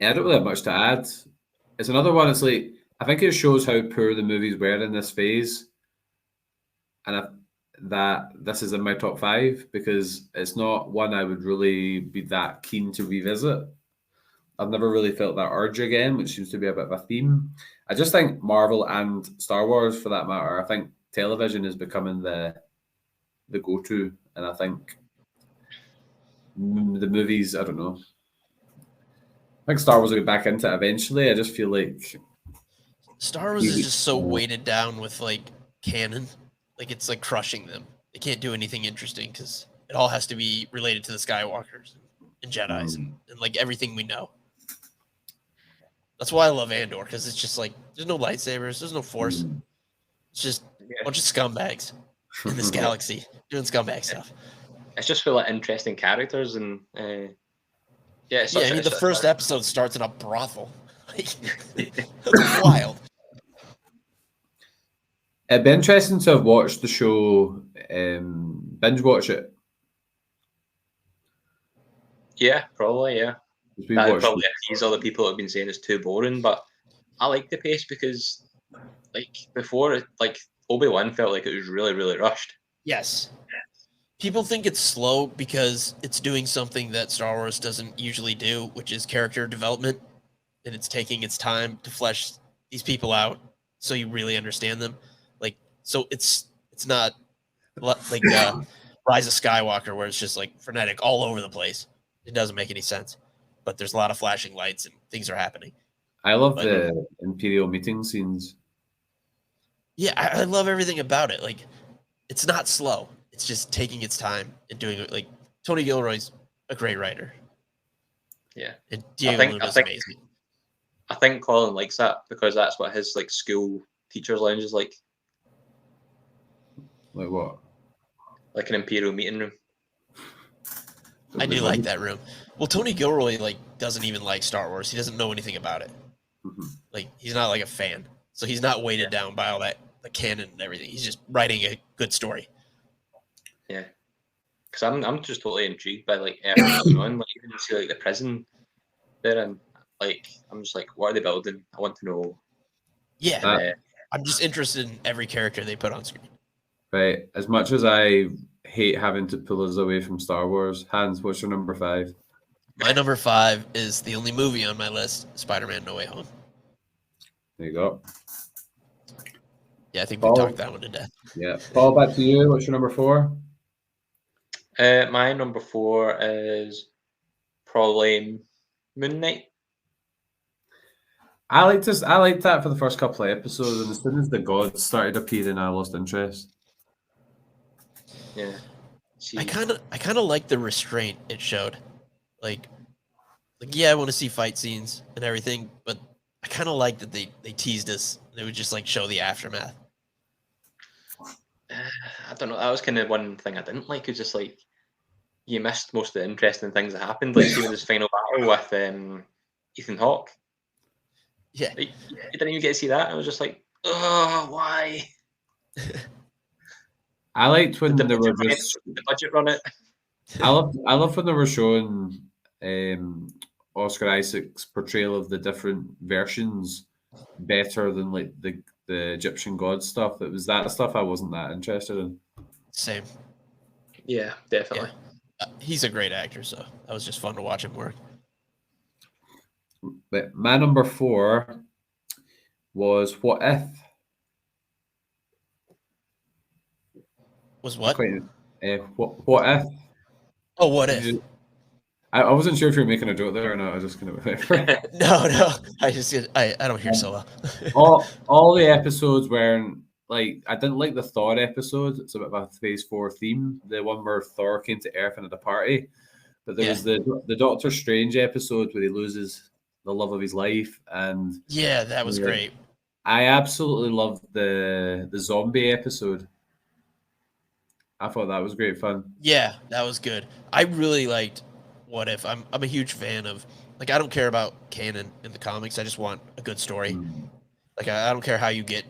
Yeah, I don't really have much to add. It's another one. It's like, I think it shows how poor the movies were in this phase, and that this is in my top 5 because it's not one I would really be that keen to revisit. I've never really felt that urge again, which seems to be a bit of a theme. I just think Marvel and Star Wars, for that matter, I think television is becoming the go-to, and I think the movies, I don't know. I think Star Wars will get back into it eventually. I just feel like Star Wars is just so weighted down with like canon, like it's like crushing them. They can't do anything interesting because it all has to be related to the Skywalkers and Jedis and like everything we know. That's why I love Andor, because it's just like there's no lightsabers, there's no force. It's just a bunch of scumbags in this galaxy doing scumbag stuff. It's just full of interesting characters and the first episode starts in a brothel. That's wild. It'd be interesting to have watched the show, binge watch it. Yeah, probably, yeah. That would probably appease other people who have been saying it's too boring, but I like the pace because, like, before, like, Obi-Wan felt like it was really, really rushed. Yes. People think it's slow because it's doing something that Star Wars doesn't usually do, which is character development, and it's taking its time to flesh these people out so you really understand them. Like, so it's not like Rise of Skywalker where it's just like frenetic all over the place. It doesn't make any sense. But there's a lot of flashing lights and things are happening. I love the Imperial meeting scenes. Yeah, I love everything about it. Like, it's not slow. It's just taking its time and doing it. Like, Tony Gilroy's a great writer. Yeah. And Diego Luna's amazing. I think Colin likes that because that's what his like school teacher's lounge is like. Like what? Like an Imperial meeting room. I do like that room. Well, Tony Gilroy like doesn't even like Star Wars. He doesn't know anything about it. Like, he's not like a fan, so he's not weighted down by all that the canon and everything. He's just writing a good story. Yeah, because I'm just totally intrigued by like everything going on. Like, even see like the prison there, and like I'm just like, what are they building? I want to know. Yeah, I'm just interested in every character they put on screen. Right. As much as I hate having to pull us away from Star Wars, Hans, what's your number 5? My number 5 is the only movie on my list, Spider-Man: No Way Home. There you go. Yeah, I think Paul? we talked that one to death. Yeah. Paul, back to you. What's your number 4? My number 4 is probably Moon Knight. I liked that for the first couple of episodes, and as soon as the gods started appearing, I lost interest. Yeah. I kind of like the restraint it showed. Like yeah, I want to see fight scenes and everything, but I kind of like that they teased us. They would just like show the aftermath. I don't know. That was kind of one thing I didn't like. It was just like you missed most of the interesting things that happened. Like see with his final battle with Ethan Hawke. Yeah, Like, you didn't even get to see that. I was just like, oh, why? I liked when Did they were the just. budget run it? I love when they were showing Oscar Isaac's portrayal of the different versions better than like the Egyptian god stuff. It was that stuff I wasn't that interested in. same. Yeah, definitely. Yeah. He's a great actor, so that was just fun to watch him work. But my number 4 was What If. Was what? What If? Oh, what if? I wasn't sure if you were making a joke there or not. I was just kind of No. I don't hear so well. all the episodes weren't like I didn't like the Thor episode. It's a bit of a Phase 4 theme. The one where Thor came to Earth and had a party. But there was the Doctor Strange episode where he loses the love of his life, and yeah, that was great. I absolutely loved the zombie episode. I thought that was great fun. Yeah, that was good. I really liked What If. I'm a huge fan of like I don't care about canon in the comics. I just want a good story. Like I don't care how you get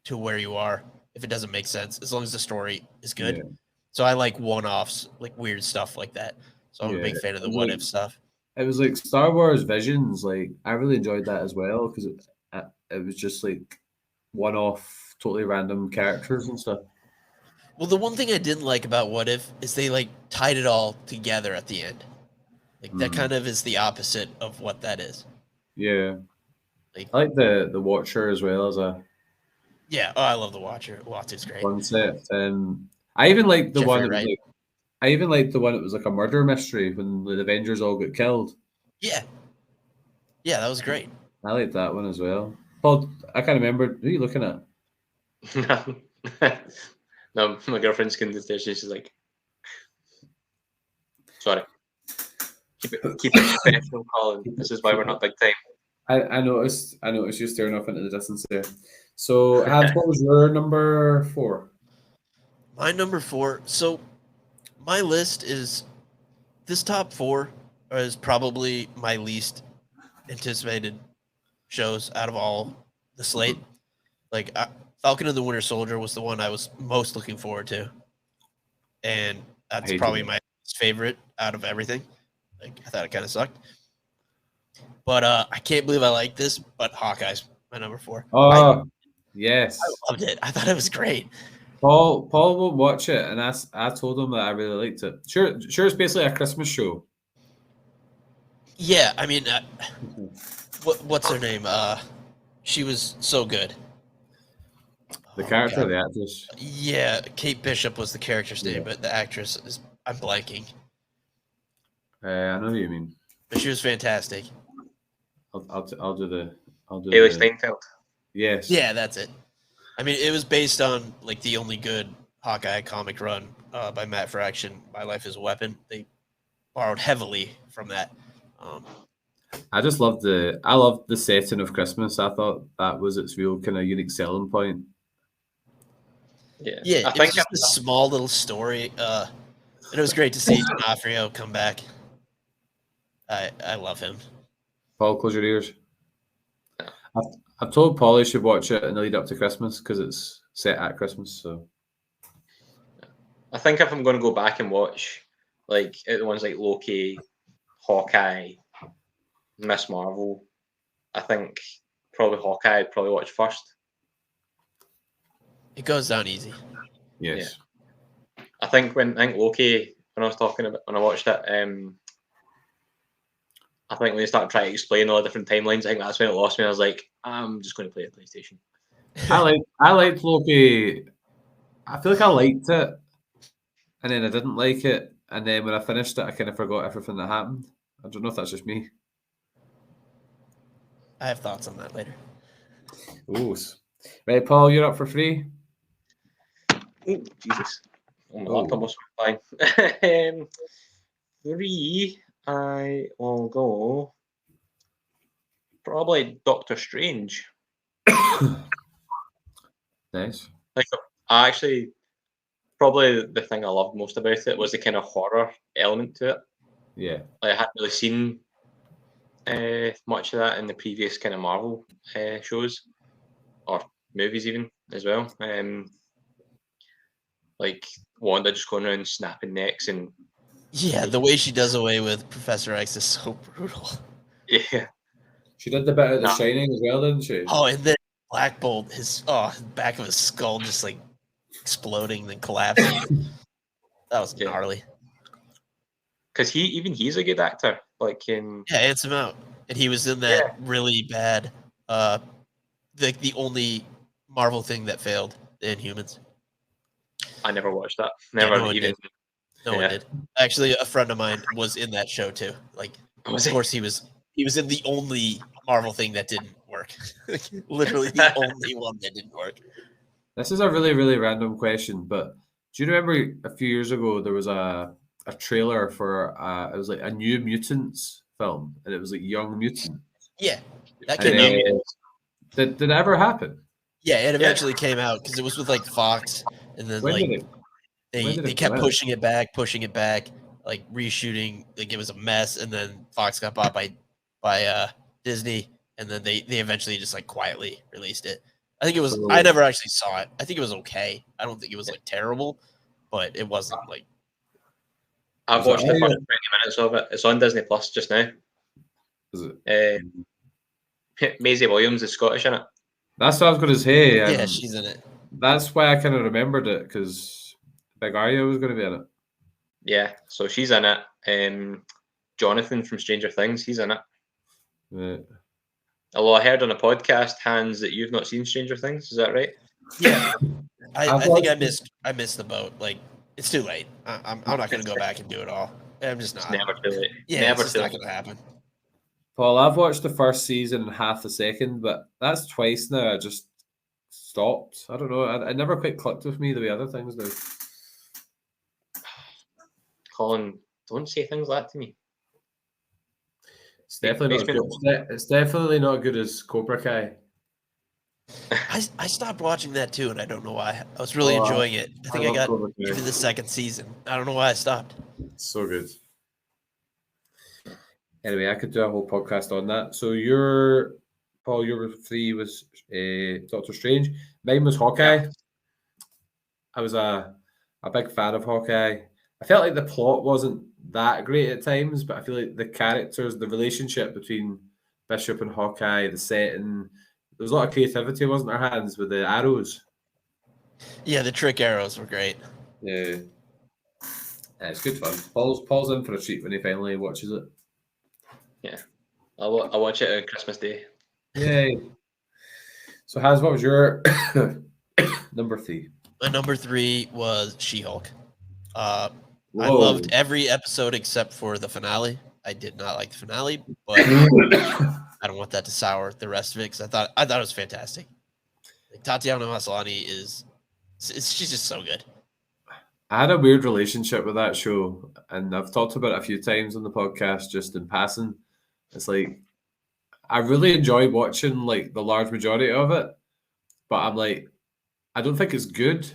to where you are if it doesn't make sense, as long as the story is good. Yeah. So I like one-offs, like weird stuff like that. So I'm a big fan of the What If stuff. It was like Star Wars Visions. Like I really enjoyed that as well because it was just like one-off, totally random characters and stuff. Well, the one thing I didn't like about What If is they like tied it all together at the end. Like that kind of is the opposite of what that is. Yeah, I like the Watcher as well as a. Yeah, I love the Watcher. Watcher's great. Concept. I even liked the one. Right? I even liked the one that was like a murder mystery when the Avengers all got killed. Yeah, that was great. I liked that one as well. Paul, I can't remember. Who are you looking at? No, my girlfriend's going to the she's like, sorry. Keep it professional, Colin. This is why we're not big time. I noticed you staring off into the distance there. So, Hans, what was your number 4? My number 4. So, my list is this top 4 is probably my least anticipated shows out of all the slate. Like Falcon and the Winter Soldier was the one I was most looking forward to, and that's probably my favorite out of everything. Like I thought it kind of sucked, but I can't believe I like this. But Hawkeye's my number 4. Oh, yes, I loved it. I thought it was great. Paul won't watch it, and I told him that I really liked it. Sure, it's basically a Christmas show. Yeah, I mean, what's her name? She was so good. The character, the actress. Yeah, Kate Bishop was the character's name, but the actress is I'm blanking. I know who you mean. But she was fantastic. I'll do Haley Steinfeld. Yes. Yeah, that's it. I mean, it was based on like the only good Hawkeye comic run by Matt Fraction, My Life is a Weapon. They borrowed heavily from that. I just loved the setting of Christmas. I thought that was its real kind of unique selling point. Yeah, I think just a small little story. And it was great to see D'Onofrio come back. I love him. Paul, close your ears. I've told Paul he should watch it in the lead up to Christmas because it's set at Christmas. So I think if I'm going to go back and watch like the ones like Loki, Hawkeye, Miss Marvel, I think probably Hawkeye I'd probably watch first. It goes down easy. Yes. Yeah. I think Loki, when I watched it, I think when they started trying to explain all the different timelines, I think that's when it lost me. I was like, I'm just going to play a PlayStation. I liked Loki. I feel like I liked it, and then I didn't like it, and then when I finished it, I kind of forgot everything that happened. I don't know if that's just me. I have thoughts on that later. Ooh. Right, Paul, you're up for free. Oh, Jesus. Oh, my Oh. laptop was fine. 3, I will go probably Doctor Strange. Nice. Like, I actually, probably the thing I loved most about it was the kind of horror element to it. Yeah. Like, I hadn't really seen much of that in the previous kind of Marvel shows or movies even as well. Like Wanda just going around snapping necks and Yeah, the way she does away with Professor X is so brutal. yeah, She did the bit of The Nah. Shining as well, didn't she? Oh, and then Black Bolt, his back of his skull just like exploding, then collapsing. That was Yeah. gnarly. Because he's a good actor. Like in Yeah, ants him out, and he was in that really bad, the only Marvel thing that failed, the Inhumans. I never watched that. Yeah, Never no one even. did. No one did. Actually, a friend of mine was in that show too. Like, Was of he? course he was in the only Marvel thing that didn't work. Literally the only one that didn't work. This is a really, really random question, but do you remember a few years ago there was a trailer for it was like a New Mutants film, and it was like Young Mutant. Yeah, that And came out. did it ever happen? Yeah, it eventually came out because it was with like Fox, and then When like did it they come kept out? pushing it back, like reshooting. Like it was a mess, and then Fox got bought by Disney, and then they eventually just like quietly released it. I think it was. I never actually saw it. I think it was okay. I don't think it was like terrible, but it wasn't like. I've watched the first 20 minutes of it. It's on Disney Plus just now. Is it? Maisie Williams is Scottish in it. That's what I was going to say. Yeah, she's in it. That's why I kind of remembered it, because Big Arya was going to be in it. Yeah, so she's in it. Jonathan from Stranger Things, he's in it. Right. Although I heard on a podcast, Hans, that you've not seen Stranger Things. Is that right? Yeah, I think I missed the boat. Like it's too late. I'm not going to go back and do it all. I'm just not. It's never too late. Yeah, never it's too not late. going to happen. Paul, I've watched the first season and half the second, but that's twice now. I just stopped. I don't know. I never quite clicked with me the way other things do. Colin, don't say things like that to me. It's definitely not good. It's definitely not good as Cobra Kai. I stopped watching that too, and I don't know why. I was really enjoying it. I think I got even the second season. I don't know why I stopped. It's so good. Anyway, I could do a whole podcast on that. So Paul, your 3 was Doctor Strange. Mine was Hawkeye. Yeah. I was a big fan of Hawkeye. I felt like the plot wasn't that great at times, but I feel like the characters, the relationship between Bishop and Hawkeye, the setting, there was a lot of creativity, wasn't there, Hans, with the arrows? Yeah, the trick arrows were great. Yeah. It's good fun. Paul's in for a treat when he finally watches it. Yeah. I'll watch it on Christmas Day. Yay. So, Hans, what was your number 3? My number 3 was She-Hulk. I loved every episode except for the finale. I did not like the finale, but I don't want that to sour the rest of it because I thought it was fantastic. Like, Tatiana Maslany she's just so good. I had a weird relationship with that show, and I've talked about it a few times on the podcast just in passing. It's like I really enjoy watching like the large majority of it, but I'm like, I don't think it's good,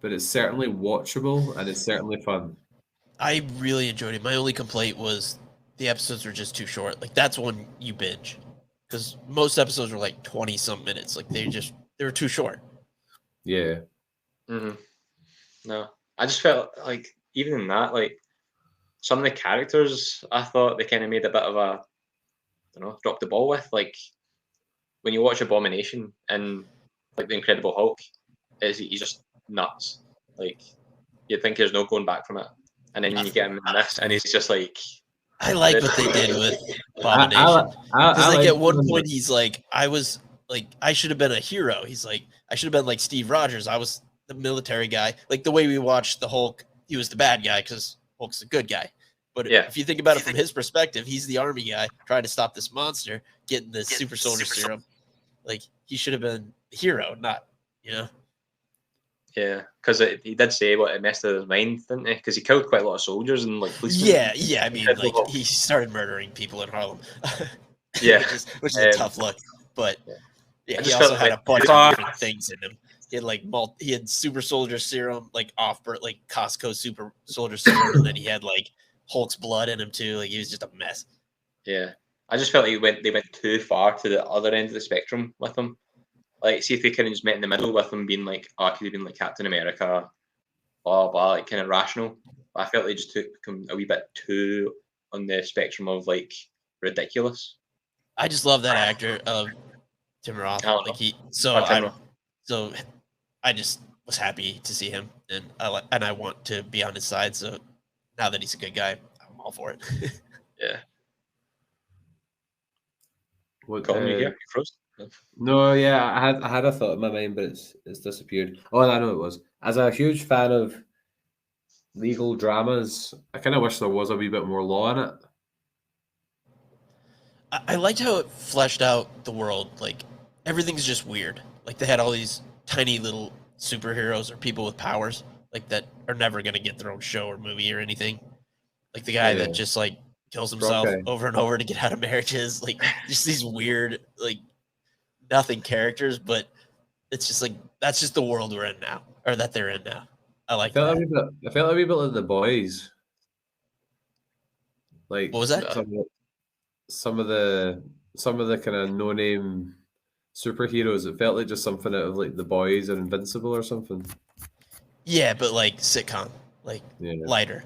but it's certainly watchable and it's certainly fun. I really enjoyed it. My only complaint was the episodes were just too short. Like that's one you binge because most episodes were like 20-some minutes. Like they were too short. Yeah. Mm-hmm. No, I just felt like even in that, like some of the characters, I thought they kind of made a bit of a, drop the ball with. Like when you watch Abomination and like the Incredible Hulk, he's just nuts. Like you'd think there's no going back from it, and then you get him in this, and he's just like. I like what they did with Abomination. Because like at one point he's like, I was like I should have been a hero. He's like, I should have been like Steve Rogers. I was the military guy. Like the way we watched the Hulk, he was the bad guy because Hulk's the good guy. But if you think about it from his perspective, he's the army guy trying to stop this monster, getting this super soldier serum. Like he should have been the hero, not, you know? Yeah, because he did say what it messed with his mind, didn't he? Because he killed quite a lot of soldiers and like policemen. Yeah. I mean, like he started murdering people in Harlem. Yeah, which is a tough look. But I he just also felt had like- a bunch of different things in him. He had like he had super soldier serum, like like Costco super soldier serum, and then he had like Hulk's blood in him too. Like he was just a mess. Yeah, I just felt like they went too far to the other end of the spectrum with him. Like, see if they kind of just met in the middle with him being like, oh, I could have been like Captain America, blah blah, like kind of rational. But I felt they just took him a wee bit too on the spectrum of like ridiculous. I just love that actor, Tim Roth. Like so I just was happy to see him, and I want to be on his side. So now that he's a good guy, I'm all for it. Yeah. What, Colin, you here? You froze? No, yeah, I had a thought in my mind, but it's disappeared. Oh, I know it was. As a huge fan of legal dramas, I kind of wish there was a wee bit more law in it. I liked how it fleshed out the world. Like everything's just weird. Like they had all these tiny little superheroes or people with powers, like that are never gonna get their own show or movie or anything. Like the guy that just like kills himself over and over to get out of marriages. Like just these weird, like nothing characters, but it's just like that's just the world we're in now, or that they're in now. I like that. I felt a wee bit like The Boys. Like What was that? Some of the kind of no name superheroes. It felt like just something out of like The Boys or Invincible or something. Yeah, but like sitcom, like lighter.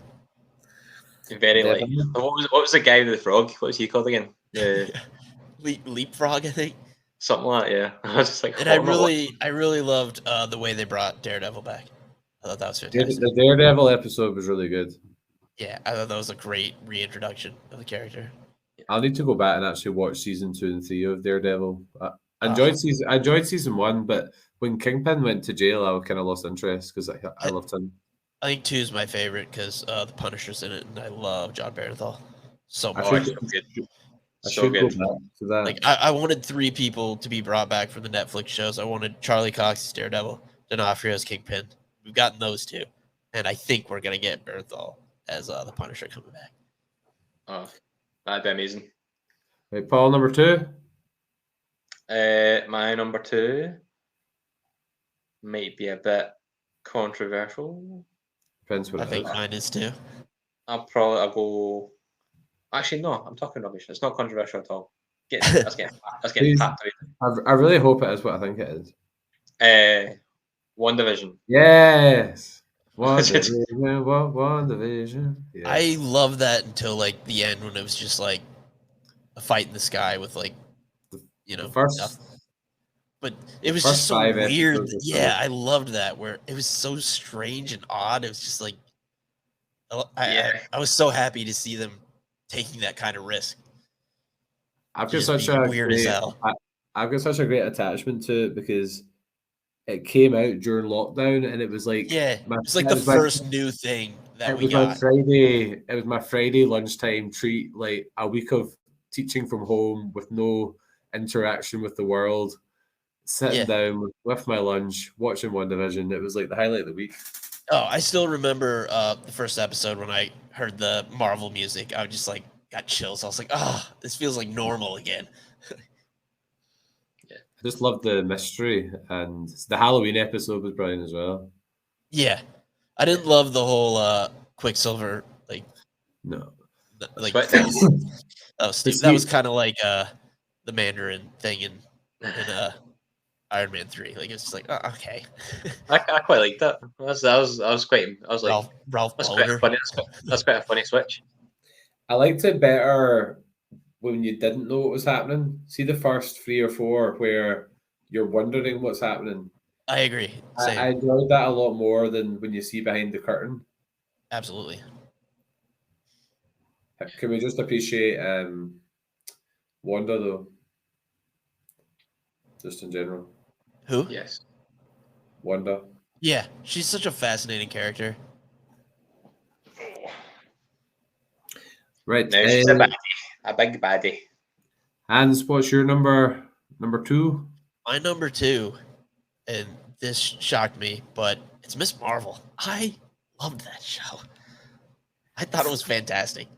Very light. What was the guy with the frog? What was he called again? The Leapfrog, I think. Something like that, yeah. I was just like, and I really loved the way they brought Daredevil back. I thought that was fantastic. The Daredevil episode was really good. Yeah, I thought that was a great reintroduction of the character. I'll need to go back and actually watch season 2 and 3 of Daredevil. I enjoyed season 1, but when Kingpin went to jail, I kind of lost interest because I loved him. I think 2 is my favorite because the Punisher's in it, and I love John Bernthal so much. I should go back to that. Like I wanted 3 people to be brought back from the Netflix shows. I wanted Charlie Cox's Daredevil, D'Onofrio's Kingpin. We've gotten those 2, and I think we're gonna get Bernthal as the Punisher coming back. Oh, that'd be amazing. Right, Paul, number 2. My number 2 might be a bit controversial. Depends what I think mine is too. I'll go. Actually, no. I'm talking rubbish. It's not controversial at all. Let's get tapped away. I really hope it is what I think it is. WandaVision. Yes. WandaVision. Yes. I love that until like the end when it was just like a fight in the sky with like, you know, stuff. But it was just so weird. Yeah, I loved that where it was so strange and odd. It was just like, I was so happy to see them taking that kind of risk. I've got such a great attachment to it because it came out during lockdown and it was like it's like the first new thing that we got. It was my Friday lunchtime treat, like a week of teaching from home with no interaction with the world, sitting down with my lunch, watching WandaVision. It was like the highlight of the week. Oh, I still remember the first episode when I heard the Marvel music. I just like got chills. I was like, oh, this feels like normal again. I just loved the mystery, and the Halloween episode was brilliant as well. Yeah, I didn't love the whole Quicksilver that was kind of like the Mandarin thing in Iron Man 3. Like it's just like, oh, okay. I quite liked that. I was like Ralph that's quite a funny switch. I liked it better when you didn't know what was happening. See the first 3 or 4 where you're wondering what's happening. I agree. I enjoyed that a lot more than when you see behind the curtain. Absolutely. Can we just appreciate Wanda though? just in general? Who? Yes. Wanda. Yeah, she's such a fascinating character. Right. Now she's a baddie, a big baddie. Hans, what's your number 2? My number 2, and this shocked me, but it's Miss Marvel. I loved that show. I thought it was fantastic.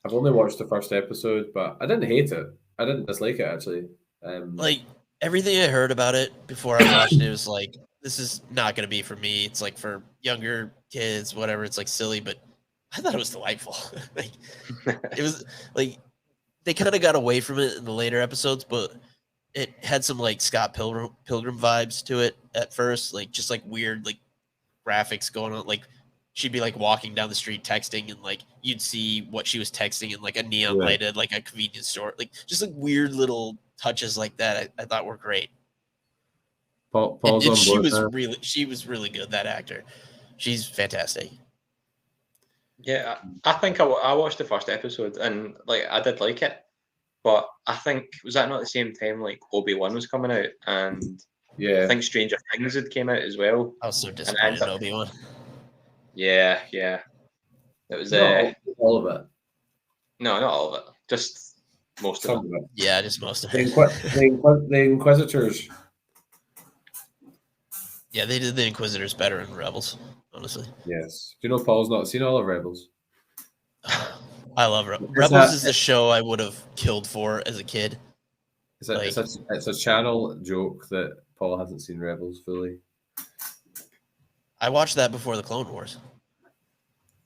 I've only watched the first episode, but I didn't hate it. I didn't dislike it, actually. Like, everything I heard about it before I watched it was like, this is not going to be for me. It's like for younger kids, whatever. It's like silly, but I thought it was delightful. Like, it was like they kind of got away from it in the later episodes, but it had some like Scott Pilgrim vibes to it at first, like just like weird like graphics going on. Like she'd be like walking down the street texting, and like you'd see what she was texting in like a neon Right. lighted like a convenience store, like just like weird little touches like that. I thought were great. Paul's And on she board was now. really good. That actor, she's fantastic. Yeah, I think I watched the first episode and like I did like it, but I think was that not the same time like Obi-Wan was coming out, and I Yeah. think Stranger Things had came out as well. I was so And disappointed in Obi-Wan. Yeah. It was Not all of it. no, not all of it, just most of Some it. of it. Yeah, just most of The, it. the Inquisitors. Yeah, they did the Inquisitors better in Rebels, honestly. Yes. Do you know Paul's not seen all of Rebels? I love Rebels. It's Rebels a- is the show I would have killed for as a kid. It's a channel joke that Paul hasn't seen Rebels fully. I watched that before the Clone Wars.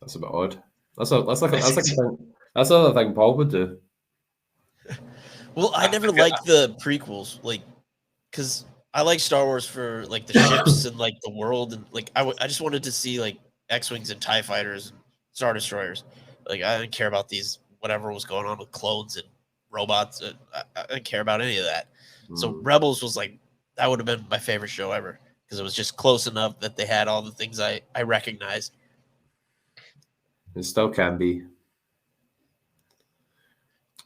That's a bit odd. That's another thing Paul would do. Well, I never liked the prequels, like, because I like Star Wars for like the ships and like the world, and like I just wanted to see like X-wings and Tie fighters and Star Destroyers. Like I didn't care about these whatever was going on with clones and robots. I didn't care about any of that. So Rebels was like that would have been my favorite show ever because it was just close enough that they had all the things I recognized. It still can be.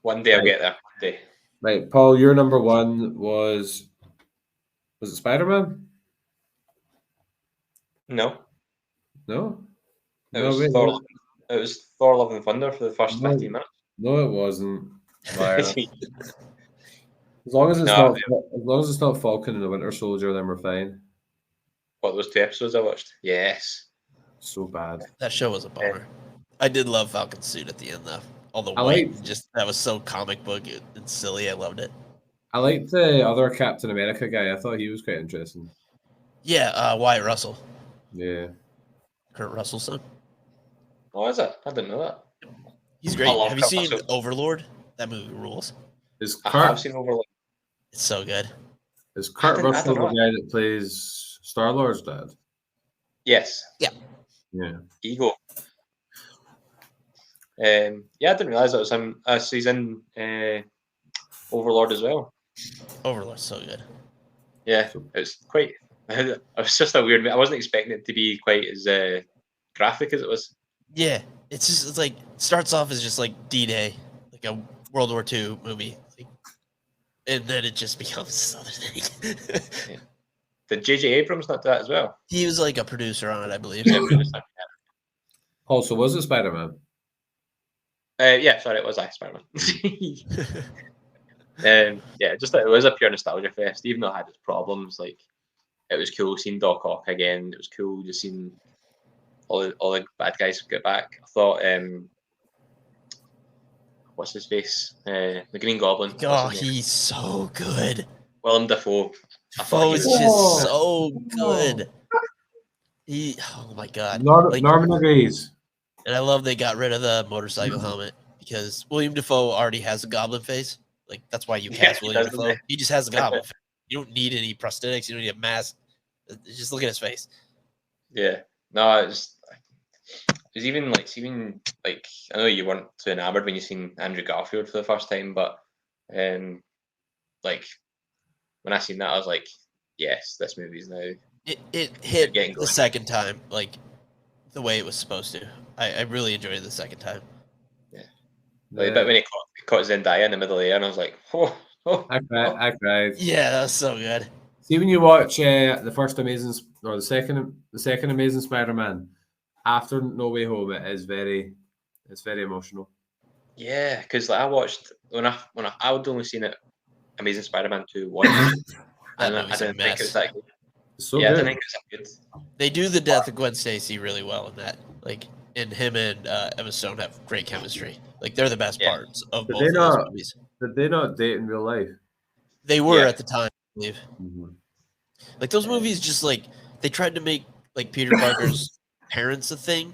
One day I'll get there. One day. Right, Paul, your number 1 was it Spider-Man? No, No? it No, was wait, Thor. no. It was Thor: Love and Thunder for the first No. 15 minutes. No, it wasn't. Liar. As long as it's No, not Falcon and the Winter Soldier, then we're fine. What, those 2 episodes I watched? Yes. So bad. That show was a bummer. I did love Falcon's suit at the end though. All the I white, liked- just that was so comic book and silly. I loved it. I liked the other Captain America guy. I thought he was quite interesting. Yeah, Wyatt Russell, Yeah. Kurt Russell's son. Oh, is it? I didn't know that. He's I great. love Have you Kurt seen Russell. Overlord? That movie rules. Is I Kurt, have seen Overlord. It's so good. is Kurt I Russell don't the know. guy that plays Star-Lord's dad? Yes. Yeah. Ego. Yeah, I didn't realize that was him. So he's in Overlord as well. Overlord's so good. Yeah, it's quite. It was just a weird. I wasn't expecting it to be quite as graphic as it was. Yeah, it's like starts off as just like D-Day, like a World War II movie, like, and then it just becomes this other thing. Did J.J. Abrams not do that as well? He was like a producer on it, I believe. Yeah, producer. Also, was it Spider-Man? Yeah, sorry, it was Spider-Man. Yeah, just that it was a pure nostalgia fest, even though it had its problems. Like, it was cool seeing Doc Ock again. It was cool just seeing all the bad guys get back. I thought, what's his face? The Green Goblin. Oh, he's so good. Willem Dafoe. I thought Dafoe he is was just so good. Oh my god. Norman agrees. And I love they got rid of the motorcycle helmet because William Dafoe already has a goblin face. Like that's why you cast he William does, Dafoe. doesn't He just has a goblin face. You don't need any prosthetics. You don't need a mask. Just look at his face. Yeah. No, it was even like I know you weren't too enamored when you seen Andrew Garfield for the first time, but like when I seen that, I was like, yes, this movie's now. It hit getting the going. second time like the way it was supposed to. I really enjoyed it the second time. Like, but when he caught Zendaya in the middle of the air, and I was like, oh, Oh, I cried. Yeah, that was so good. See, when you watch the first Amazing or the second Amazing Spider-Man after No Way Home, it's very emotional. yeah, because like I watched I would only seen it Amazing Spider-Man 2 once, That and I movie's a didn't think it was mess. that good. It's so Yeah, I good. didn't think it was that good. They do the death of Gwen Stacy really well in that. Like, and him and Emma Stone have great chemistry. Like, they're the best Yeah. parts of Did both they of those not? movies. Did they not date in real life? They were Yeah. at the time, I believe. Mhm. Like those movies, just like they tried to make like Peter Parker's parents a thing.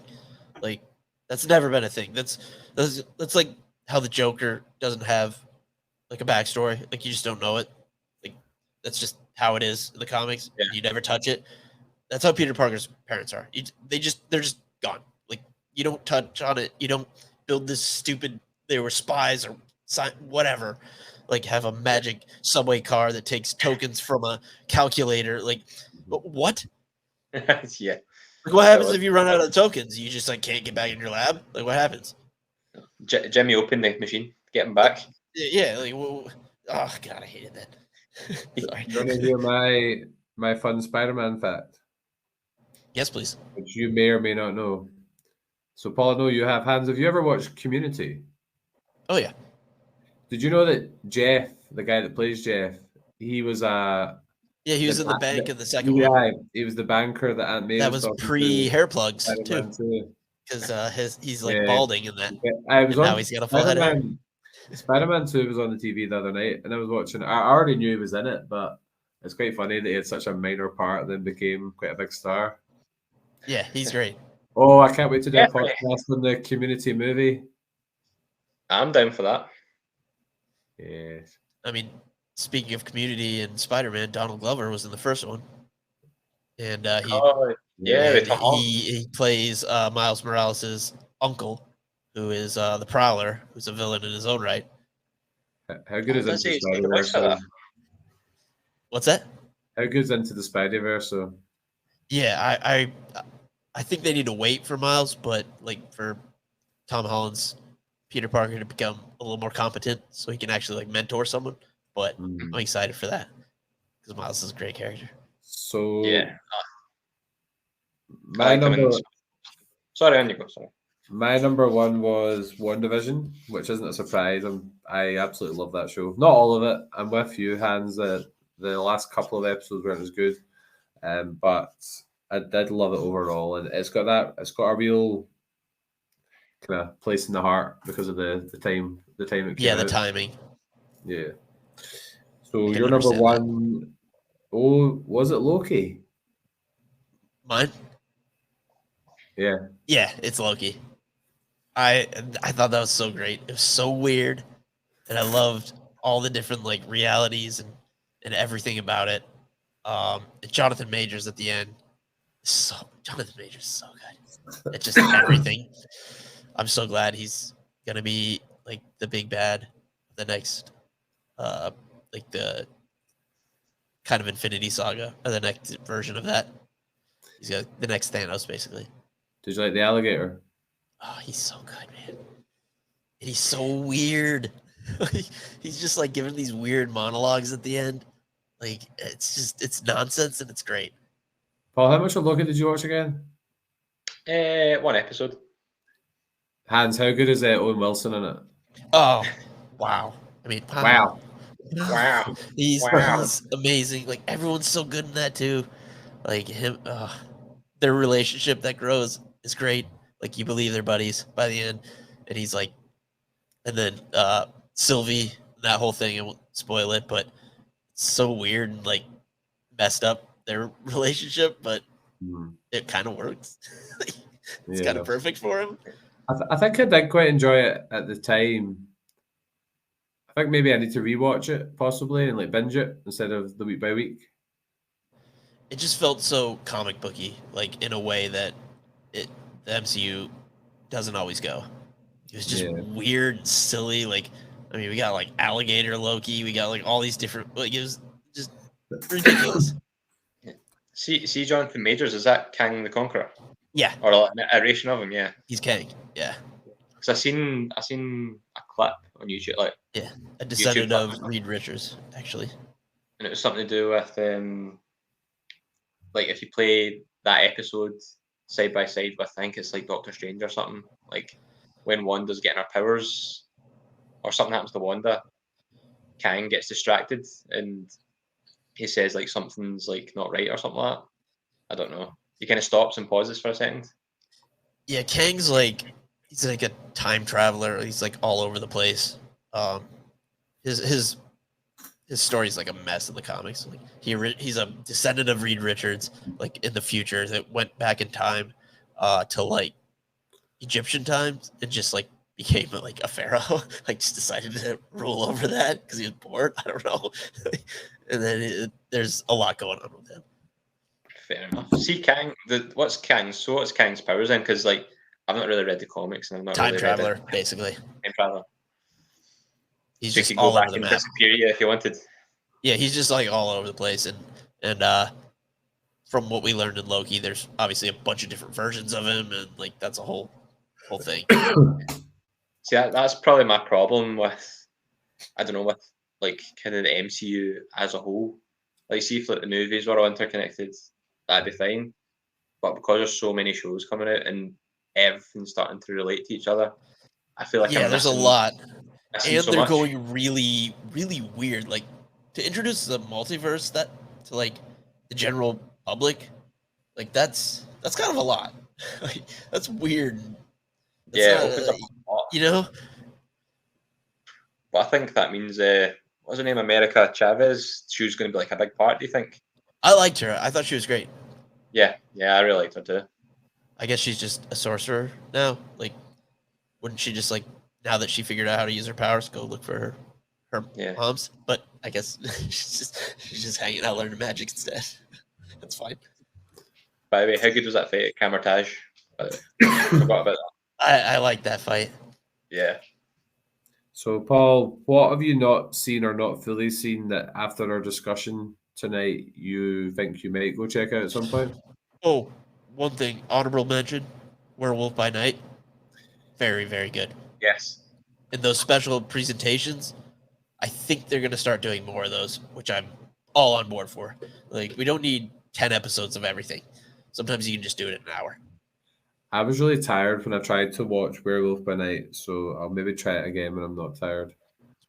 Like that's never been a thing. That's like how the Joker doesn't have like a backstory. Like you just don't know it. Like that's just how it is in the comics. Yeah. You never touch it. That's how Peter Parker's parents are. They're just gone. Like you don't touch on it. You don't build this stupid. They were spies or whatever. Like have a magic subway car that takes tokens from a calculator. Like what? Yeah. Like what happens if you run out of tokens? You just like can't get back in your lab. Like what happens? Jimmy opened the machine, get him back. Yeah. Like oh god, I hated that. Sorry. You want to hear my fun Spider-Man fact, Yes, please. which you may or may not know? So, Paul, I know you have hands. Have you ever watched Community? Oh yeah. Did you know that Jeff, the guy that plays Jeff, he was Yeah, he was in the bank in the second one. Yeah, he was the banker that Aunt May That was was talking pre to. hair plugs too, Spider-Man 2. because he's like Yeah. balding in that. I was And now on he's got a full head of hair. Spider-Man 2 was on the TV the other night, and I was watching. I already knew he was in it, but it's quite funny that he had such a minor part, and then became quite a big star. Yeah, he's great. Oh, I can't wait to do a Definitely. podcast on the Community movie. I'm down for that. Yes. I mean, speaking of Community and Spider-Man, Donald Glover was in the first one, and Oh, yeah, with Tom Holland. he plays Miles Morales' uncle, who is the Prowler, who's a villain in his own right. How good is Does Into he the take the voice Spider-Verse? for that? What's that? How good's Into the Spider-Verse? Yeah, I think they need to wait for Miles, but like for Tom Holland's Peter Parker to become a little more competent, so he can actually like mentor someone. But I'm excited for that because Miles is a great character. So Yeah. my number Sorry, on you go. Sorry. my number one was WandaVision, which isn't a surprise. I absolutely love that show. Not all of it. I'm with you, Hans. The last couple of episodes weren't as good, but I did love it overall, and it's got a real kind of place in the heart because of the time it came Yeah, the out. timing. Yeah. So I can your number understand that. one, oh, was it Loki? Mine? Yeah. Yeah, it's Loki. I thought that was so great. It was so weird, and I loved all the different like realities and everything about it. And Jonathan Majors at the end. Jonathan Majors is so good. It's just everything. I'm so glad he's gonna be like the big bad, the next, like the kind of Infinity Saga or the next version of that. He's got the next Thanos, basically. Did you like the alligator? Oh, he's so good, man. And he's so weird. He's just like giving these weird monologues at the end. Like it's nonsense and it's great. Paul, how much of Loki did you watch again? One episode. Hans, how good is Owen Wilson in it? Oh, wow. I mean, Wow. Wow. He's Wow. amazing. Like everyone's so good in that too. Like him, their relationship that grows is great. Like you believe they're buddies by the end, and he's like, and then Sylvie, that whole thing. I won't spoil it, but it's so weird and like messed up their relationship, but it kind of works. It's kind of perfect for him. I think I did quite enjoy it at the time. I think maybe I need to rewatch it possibly and like binge it instead of the week by week. It just felt so comic booky, like in a way that the MCU doesn't always go. It was just weird and silly. Like, I mean, we got like alligator Loki. We got like all these different. Like, it was just ridiculous. See, Jonathan Majors, is that Kang the Conqueror? Yeah, or an iteration of him? Yeah, he's Kang. Yeah, Because I seen a clip on YouTube, like a descendant clip. of Reed Richards, actually. And it was something to do with like if you play that episode side by side with, I think it's like Doctor Strange or something, like when Wanda's getting her powers or something happens to Wanda, Kang gets distracted and he says like something's like not right or something like that. I don't know. He kind of stops and pauses for a second. Yeah, Kang's like he's like a time traveler. He's like all over the place. His story's like a mess in the comics. Like he's a descendant of Reed Richards, like in the future that went back in time to like Egyptian times and just like became like a pharaoh. Like just decided to rule over that because he was bored. I don't know. And then there's a lot going on with him. Fair enough. See, Kang, what's Kang's powers then? Because like I've not really read the comics and I've not Time really traveler, read it. basically. Time traveler. He's So just you could all go back over the and map. disappear you if you wanted. Yeah, he's just like all over the place, and from what we learned in Loki, there's obviously a bunch of different versions of him, and like that's a whole thing. See, that's probably my problem with, I don't know, with like kind of the MCU as a whole. Like, see if like the movies were all interconnected, that'd be fine. But because there's so many shows coming out and everything's starting to relate to each other, I feel like Yeah, I'm there's a missing, lot, and so they're much. going really, really weird. Like to introduce the multiverse that to like the general public, like that's kind of a lot. Like, that's weird. That's Yeah, not, it opens up a lot. you know. But I think that means, what's her name, America Chavez? She was going to be like a big part, do you think? I liked her. I thought she was great. Yeah, I really liked her too. I guess she's just a sorcerer now. Like, wouldn't she just like now that she figured out how to use her powers, go look for her moms? But I guess she's just hanging out learning magic instead. That's fine. By the way, how good was that fight at Camertage? Forgot about that. I like that fight. Yeah. So, Paul, what have you not seen or not fully seen that after our discussion tonight you think you might go check out at some point? Oh, one thing, honorable mention, Werewolf by Night. Very, very good. Yes. And those special presentations, I think they're going to start doing more of those, which I'm all on board for. Like, we don't need 10 episodes of everything. Sometimes you can just do it in an hour. I was really tired when I tried to watch Werewolf by Night, so I'll maybe try it again when I'm not tired.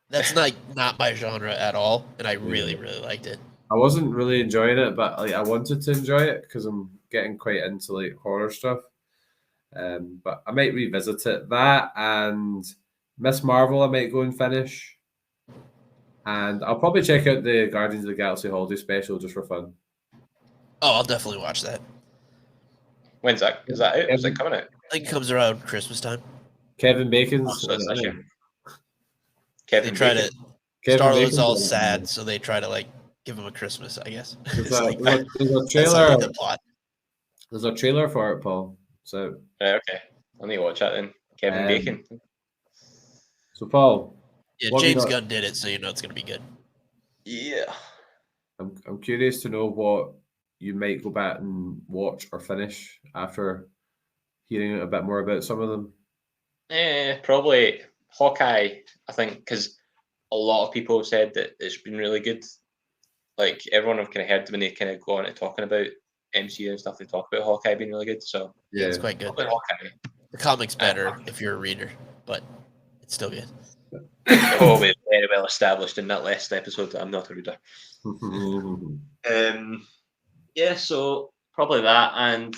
That's not my genre at all, and I really, really liked it. I wasn't really enjoying it, but like I wanted to enjoy it because I'm getting quite into like horror stuff. But I might revisit it. That and Miss Marvel, I might go and finish. And I'll probably check out the Guardians of the Galaxy holiday special just for fun. Oh, I'll definitely watch that. When's that? Is that out? Is it coming out? I think it comes around Christmas time. Kevin Bacon's. So it's this year. Kevin Bacon. Star-Lord's all sad, so they try to like give him a Christmas, I guess. There's a trailer. The plot. There's a trailer for it, Paul. So okay, I need to watch that then. Kevin Bacon. So, Paul. Yeah, James Gunn did it, so you know it's gonna be good. Yeah. I'm curious to know what you might go back and watch or finish after hearing a bit more about some of them. Probably Hawkeye, I think, because a lot of people have said that it's been really good. Like everyone I've kind of heard when they kind of go on to talking about MCU and stuff, they talk about Hawkeye being really good. So yeah, it's quite good. Hawkeye. The comic's better if you're a reader, but it's still good. We're very well established in that last episode that I'm not a reader. Yeah, so probably that, and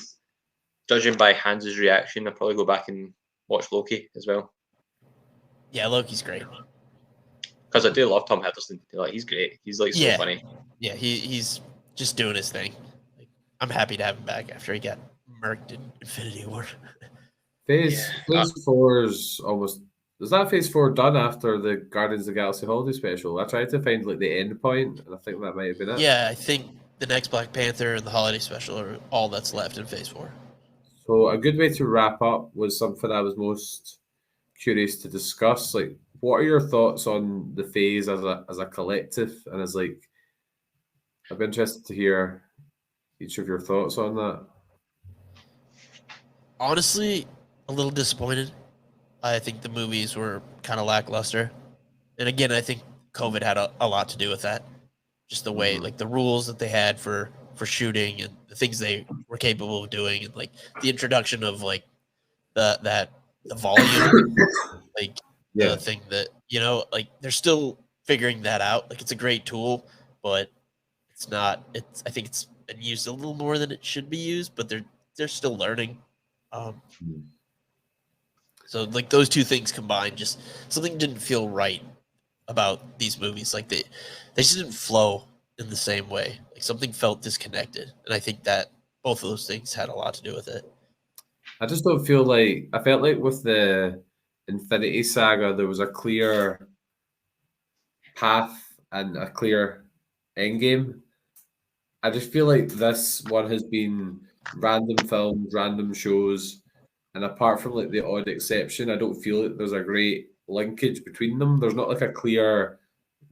judging by Hans's reaction, I'll probably go back and watch Loki as well. Yeah, Loki's great. Because I do love Tom Hiddleston. Like he's great. He's like so funny. Yeah, he's just doing his thing. Like, I'm happy to have him back after he got murked in Infinity War. Phase 4 is almost. Is that Phase 4 done after the Guardians of the Galaxy holiday special? I tried to find like the end point, and I think that might have been it. Yeah, I think the next Black Panther and the holiday special are all that's left in Phase 4. So a good way to wrap up was something I was most curious to discuss. Like, what are your thoughts on the Phase as a collective, and as like? I'd be interested to hear each of your thoughts on that. Honestly, a little disappointed. I think the movies were kind of lackluster. And again, I think COVID had a lot to do with that. Just the way, like the rules that they had for shooting and the things they were capable of doing, and like the introduction of like the volume, like Yeah. the thing that like they're still figuring that out. Like it's a great tool, but it's not. I think it's been used a little more than it should be used, but they're still learning. Mm. So like those two things combined, just something didn't feel right about these movies. Like they just didn't flow in the same way. Like something felt disconnected, and I think that both of those things had a lot to do with it. I just don't feel like I felt like with the Infinity Saga there was a clear path and a clear end game. I just feel like this one has been random films, random shows, and apart from like the odd exception, I don't feel like there's a great linkage between them. There's not like a clear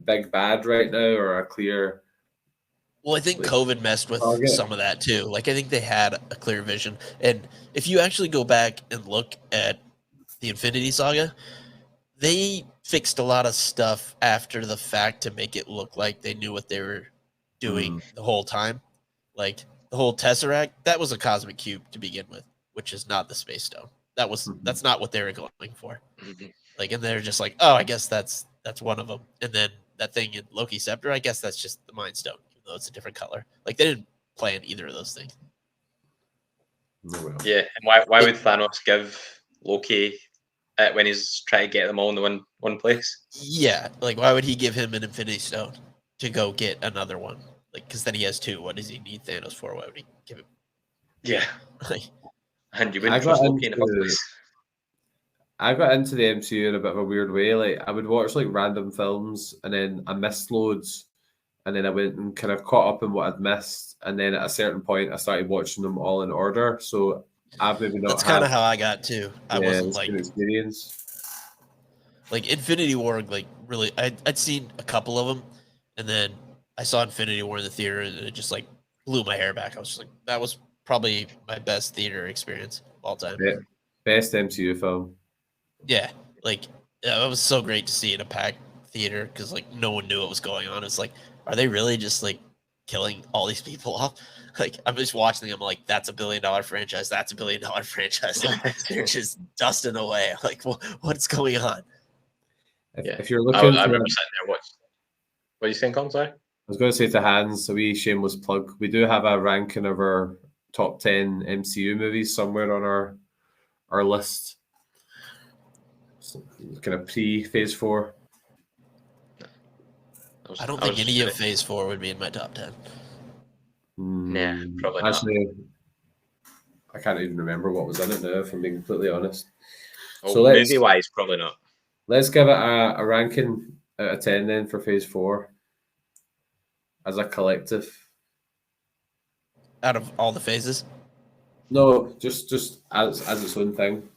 big bad right now or a clear Well, I think like COVID messed with target. some of that too. Like I think they had a clear vision, and if you actually go back and look at the Infinity Saga, they fixed a lot of stuff after the fact to make it look like they knew what they were doing the whole time. Like the whole Tesseract, that was a cosmic cube to begin with, which is not the Space Stone. That's not what they were going for. Like, and they're just like, oh, I guess that's one of them. And then that thing in Loki Scepter, I guess that's just the Mind Stone, even though it's a different color. Like they didn't plan either of those things. Yeah, and why would Thanos give Loki it when he's trying to get them all in the one place? Yeah, like why would he give him an Infinity Stone to go get another one? Like, because then he has two. What does he need Thanos for? Why would he give him? Yeah, Like, and you wouldn't trust Loki in the first place. I got into the MCU in a bit of a weird way. Like I would watch like random films and then I missed loads. And then I went and kind of caught up in what I'd missed. And then at a certain point I started watching them all in order. So I've maybe not that's kind of how I got too. I wasn't like experience. Like Infinity War, like really I'd seen a couple of them, and then I saw Infinity War in the theater and it just like blew my hair back. I was just like, that was probably my best theater experience of all time. Yeah. Best MCU film. Yeah, like it was so great to see in a packed theater because like no one knew what was going on. It's like, are they really just like killing all these people off? Like I'm just watching them. I'm like, that's $1 billion franchise. That's $1 billion franchise. Like, they're just dusting away. Like, what's going on? If you're I looking, remember sitting there watching. What are you saying, Colin? Sorry? I was going to say to Hans, a wee shameless plug. We do have a ranking of our top 10 MCU movies somewhere on our list. So, kind of pre-Phase 4. I don't think any of Phase 4 would be in my top 10. Nah, probably actually, not. I can't even remember what was in it now, if I'm being completely honest. Oh, so movie-wise, probably not. Let's give it a ranking out of 10 then for Phase 4 as a collective. Out of all the phases? No, just as its own thing.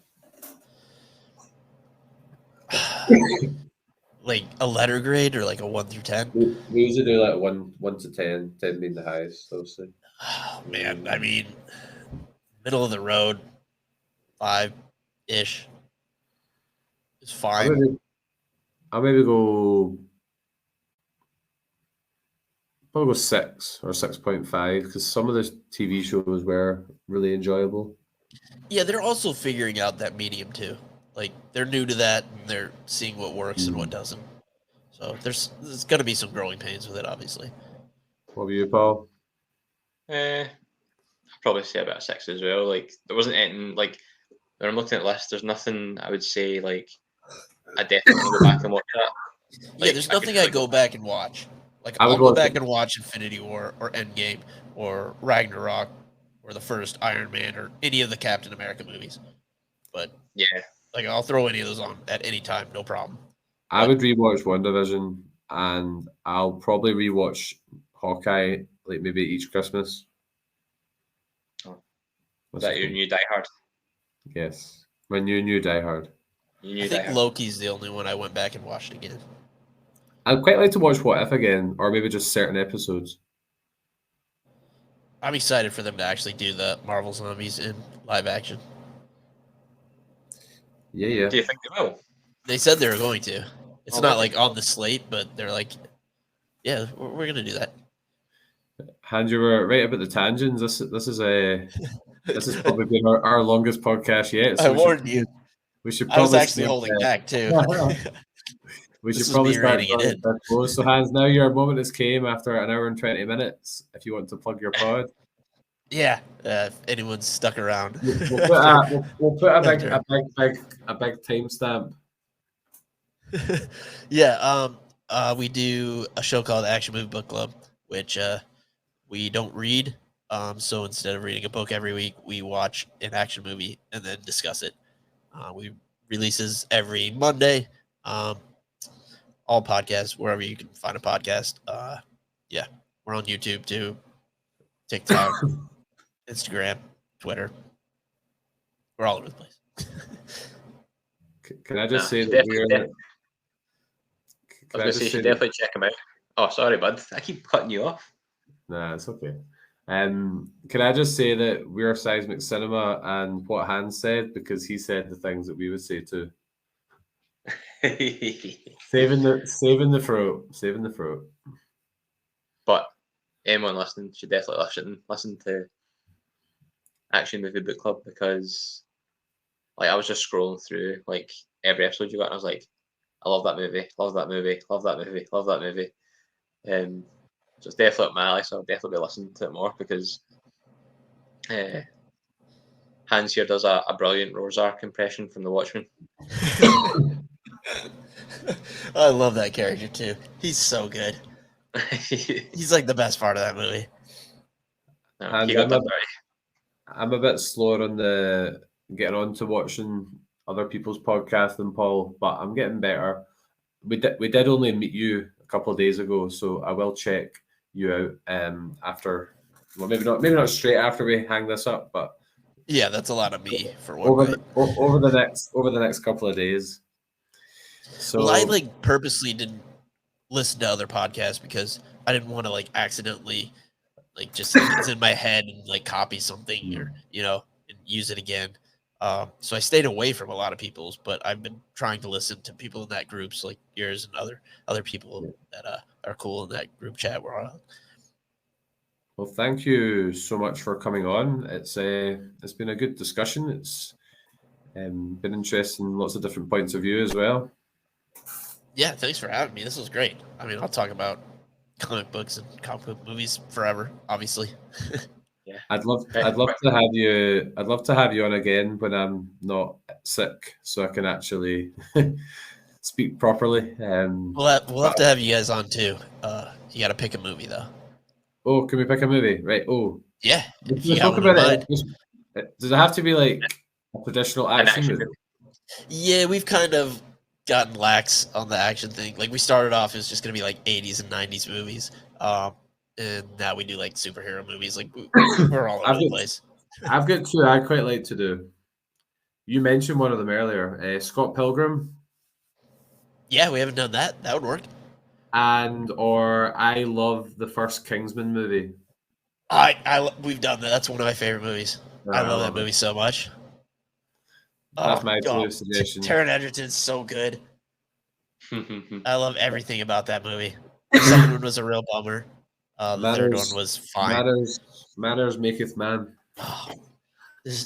Like a letter grade or like a 1 through 10? We usually do like 1 to 10, 10 being the highest, obviously. Oh man, I mean, middle of the road, 5-ish is fine. I'll maybe go probably go 6 or 6.5 because some of the TV shows were really enjoyable. Yeah, they're also figuring out that medium too. Like they're new to that and they're seeing what works and what doesn't. So there's going to be some growing pains with it, obviously. What about you, Paul? I'd probably say about 6 as well. Like there wasn't anything like when I'm looking at the list. There's nothing I would say like I definitely want to go back and watch that. Like, yeah, there's nothing I go back and watch. Like I'll go back and watch Infinity War or Endgame or Ragnarok or the first Iron Man or any of the Captain America movies. But yeah, like I'll throw any of those on at any time, no problem. I would rewatch WandaVision and I'll probably rewatch Hawkeye like maybe each Christmas. Oh. Is that your new diehard? Yes, my new diehard. I think Loki's the only one I went back and watched again. I'd quite like to watch What If again, or maybe just certain episodes. I'm excited for them to actually do the Marvel Zombies in live action. Yeah. Do you think they will? They said they were going to. It's Oh, not really? like on the slate, but they're like, yeah, we're gonna do that. Hans, you were right about the tangents. This has probably been our longest podcast yet. I So warned you. we should I was probably actually holding back too. we This should was probably me start reining it drawing in. to a close. So Hans, now your moment has came after an hour and 20 minutes. If you want to plug your pod, Yeah, if anyone's stuck around. we'll put After. a big timestamp. Yeah, we do a show called Action Movie Book Club, which we don't read. So instead of reading a book every week, we watch an action movie and then discuss it. We releases every Monday. All podcasts, wherever you can find a podcast. Yeah, we're on YouTube too, TikTok, Instagram, Twitter. We're all over the place. Can I just say you that definitely- I was Can I going to just say, you say should that? definitely check them out. Oh, sorry, bud. I keep cutting you off. Nah, it's okay. Can I just say that we're Seismic Cinema and what Hans said, because he said the things that we would say too. Saving the throat. But anyone listening should definitely listen to Action Movie Book Club, because like I was just scrolling through like every episode you got and I was like, I love that movie, love that movie, love that movie, love that movie. So it's definitely up my alley, so I'll definitely be listening to it more, because Hans here does a brilliant Rorschach impression from The Watchmen. I love that character too. He's so good. He's like the best part of that movie. No, And he got done dirty. I'm a bit slower on the getting on to watching other people's podcasts than Paul, but I'm getting better. We did only meet you a couple of days ago, so I will check you out after. Well, maybe not straight after we hang this up, but Yeah, that's a lot of me for one night. over the next couple of days. So Well, I like purposely didn't listen to other podcasts because I didn't want to like accidentally like just it's in my head and like copy something or and use it again. So I stayed away from a lot of people's, but I've been trying to listen to people in that groups like yours and other people that are cool in that group chat we're on. Well, thank you so much for coming on. It's been a good discussion. It's been interesting, lots of different points of view as well. Yeah, thanks for having me. This was great. I mean, I'll talk about comic books and comic book movies forever, obviously. Yeah. I'd love to have you. I'd love to have you on again when I'm not sick, so I can actually speak properly. We'll have to have you guys on too. You got to pick a movie though. Oh, can we pick a movie? Right. Oh, yeah. If you talk about it. Does it have to be like a traditional action movie? Yeah, we've kind of gotten lax on the action thing. Like we started off as just gonna be like 80s and 90s movies, and now we do like superhero movies. Like we're all over the place. I've got two I'd quite like to do. You mentioned one of them earlier, Scott Pilgrim. Yeah, we haven't done that. That would work. Or I love the first Kingsman movie. We've done that. That's one of my favorite movies. I love that movie so much. That's my two suggestions. Taron Egerton's so good. I love everything about that movie. The second one was a real bummer. The third one was fine. Manners maketh man.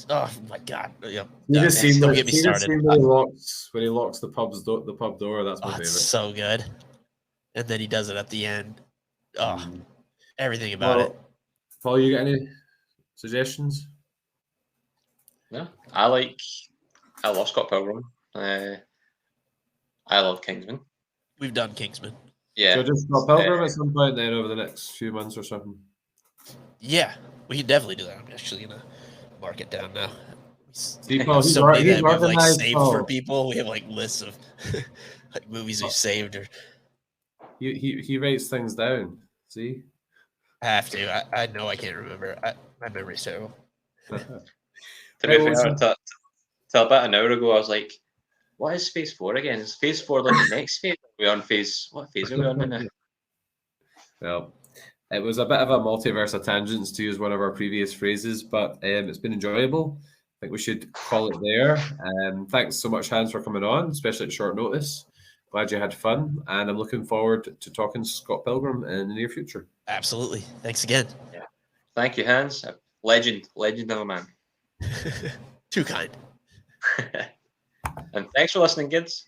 Oh my god! Yeah, don't get me started. When he locks the pub door, that's my favorite. It's so good. And then he does it at the end. Everything about it. Paul, you got any suggestions? No, I love Scott Pilgrim. I love Kingsman. We've done Kingsman. Yeah. So just Scott Pilgrim at some point then over the next few months or something. Yeah, we can definitely do that. I'm actually gonna mark it down now. He's organized saved for people. We have like lists of like movies we've saved or. He writes things down. See. I have to. I know I can't remember. My memory's terrible. To be fair, till about an hour ago, I was like, "What is Phase 4 again? Is Phase 4 like the next phase? Are we on phase? What phase are we on now?" Well, it was a bit of a multiverse of tangents, to use one of our previous phrases, but it's been enjoyable. think we should call it there. Thanks so much, Hans, for coming on, especially at short notice. Glad you had fun, and I'm looking forward to talking to Scott Pilgrim in the near future. Absolutely. Thanks again. Yeah. Thank you, Hans. Legend of a man. Too kind. And thanks for listening, kids.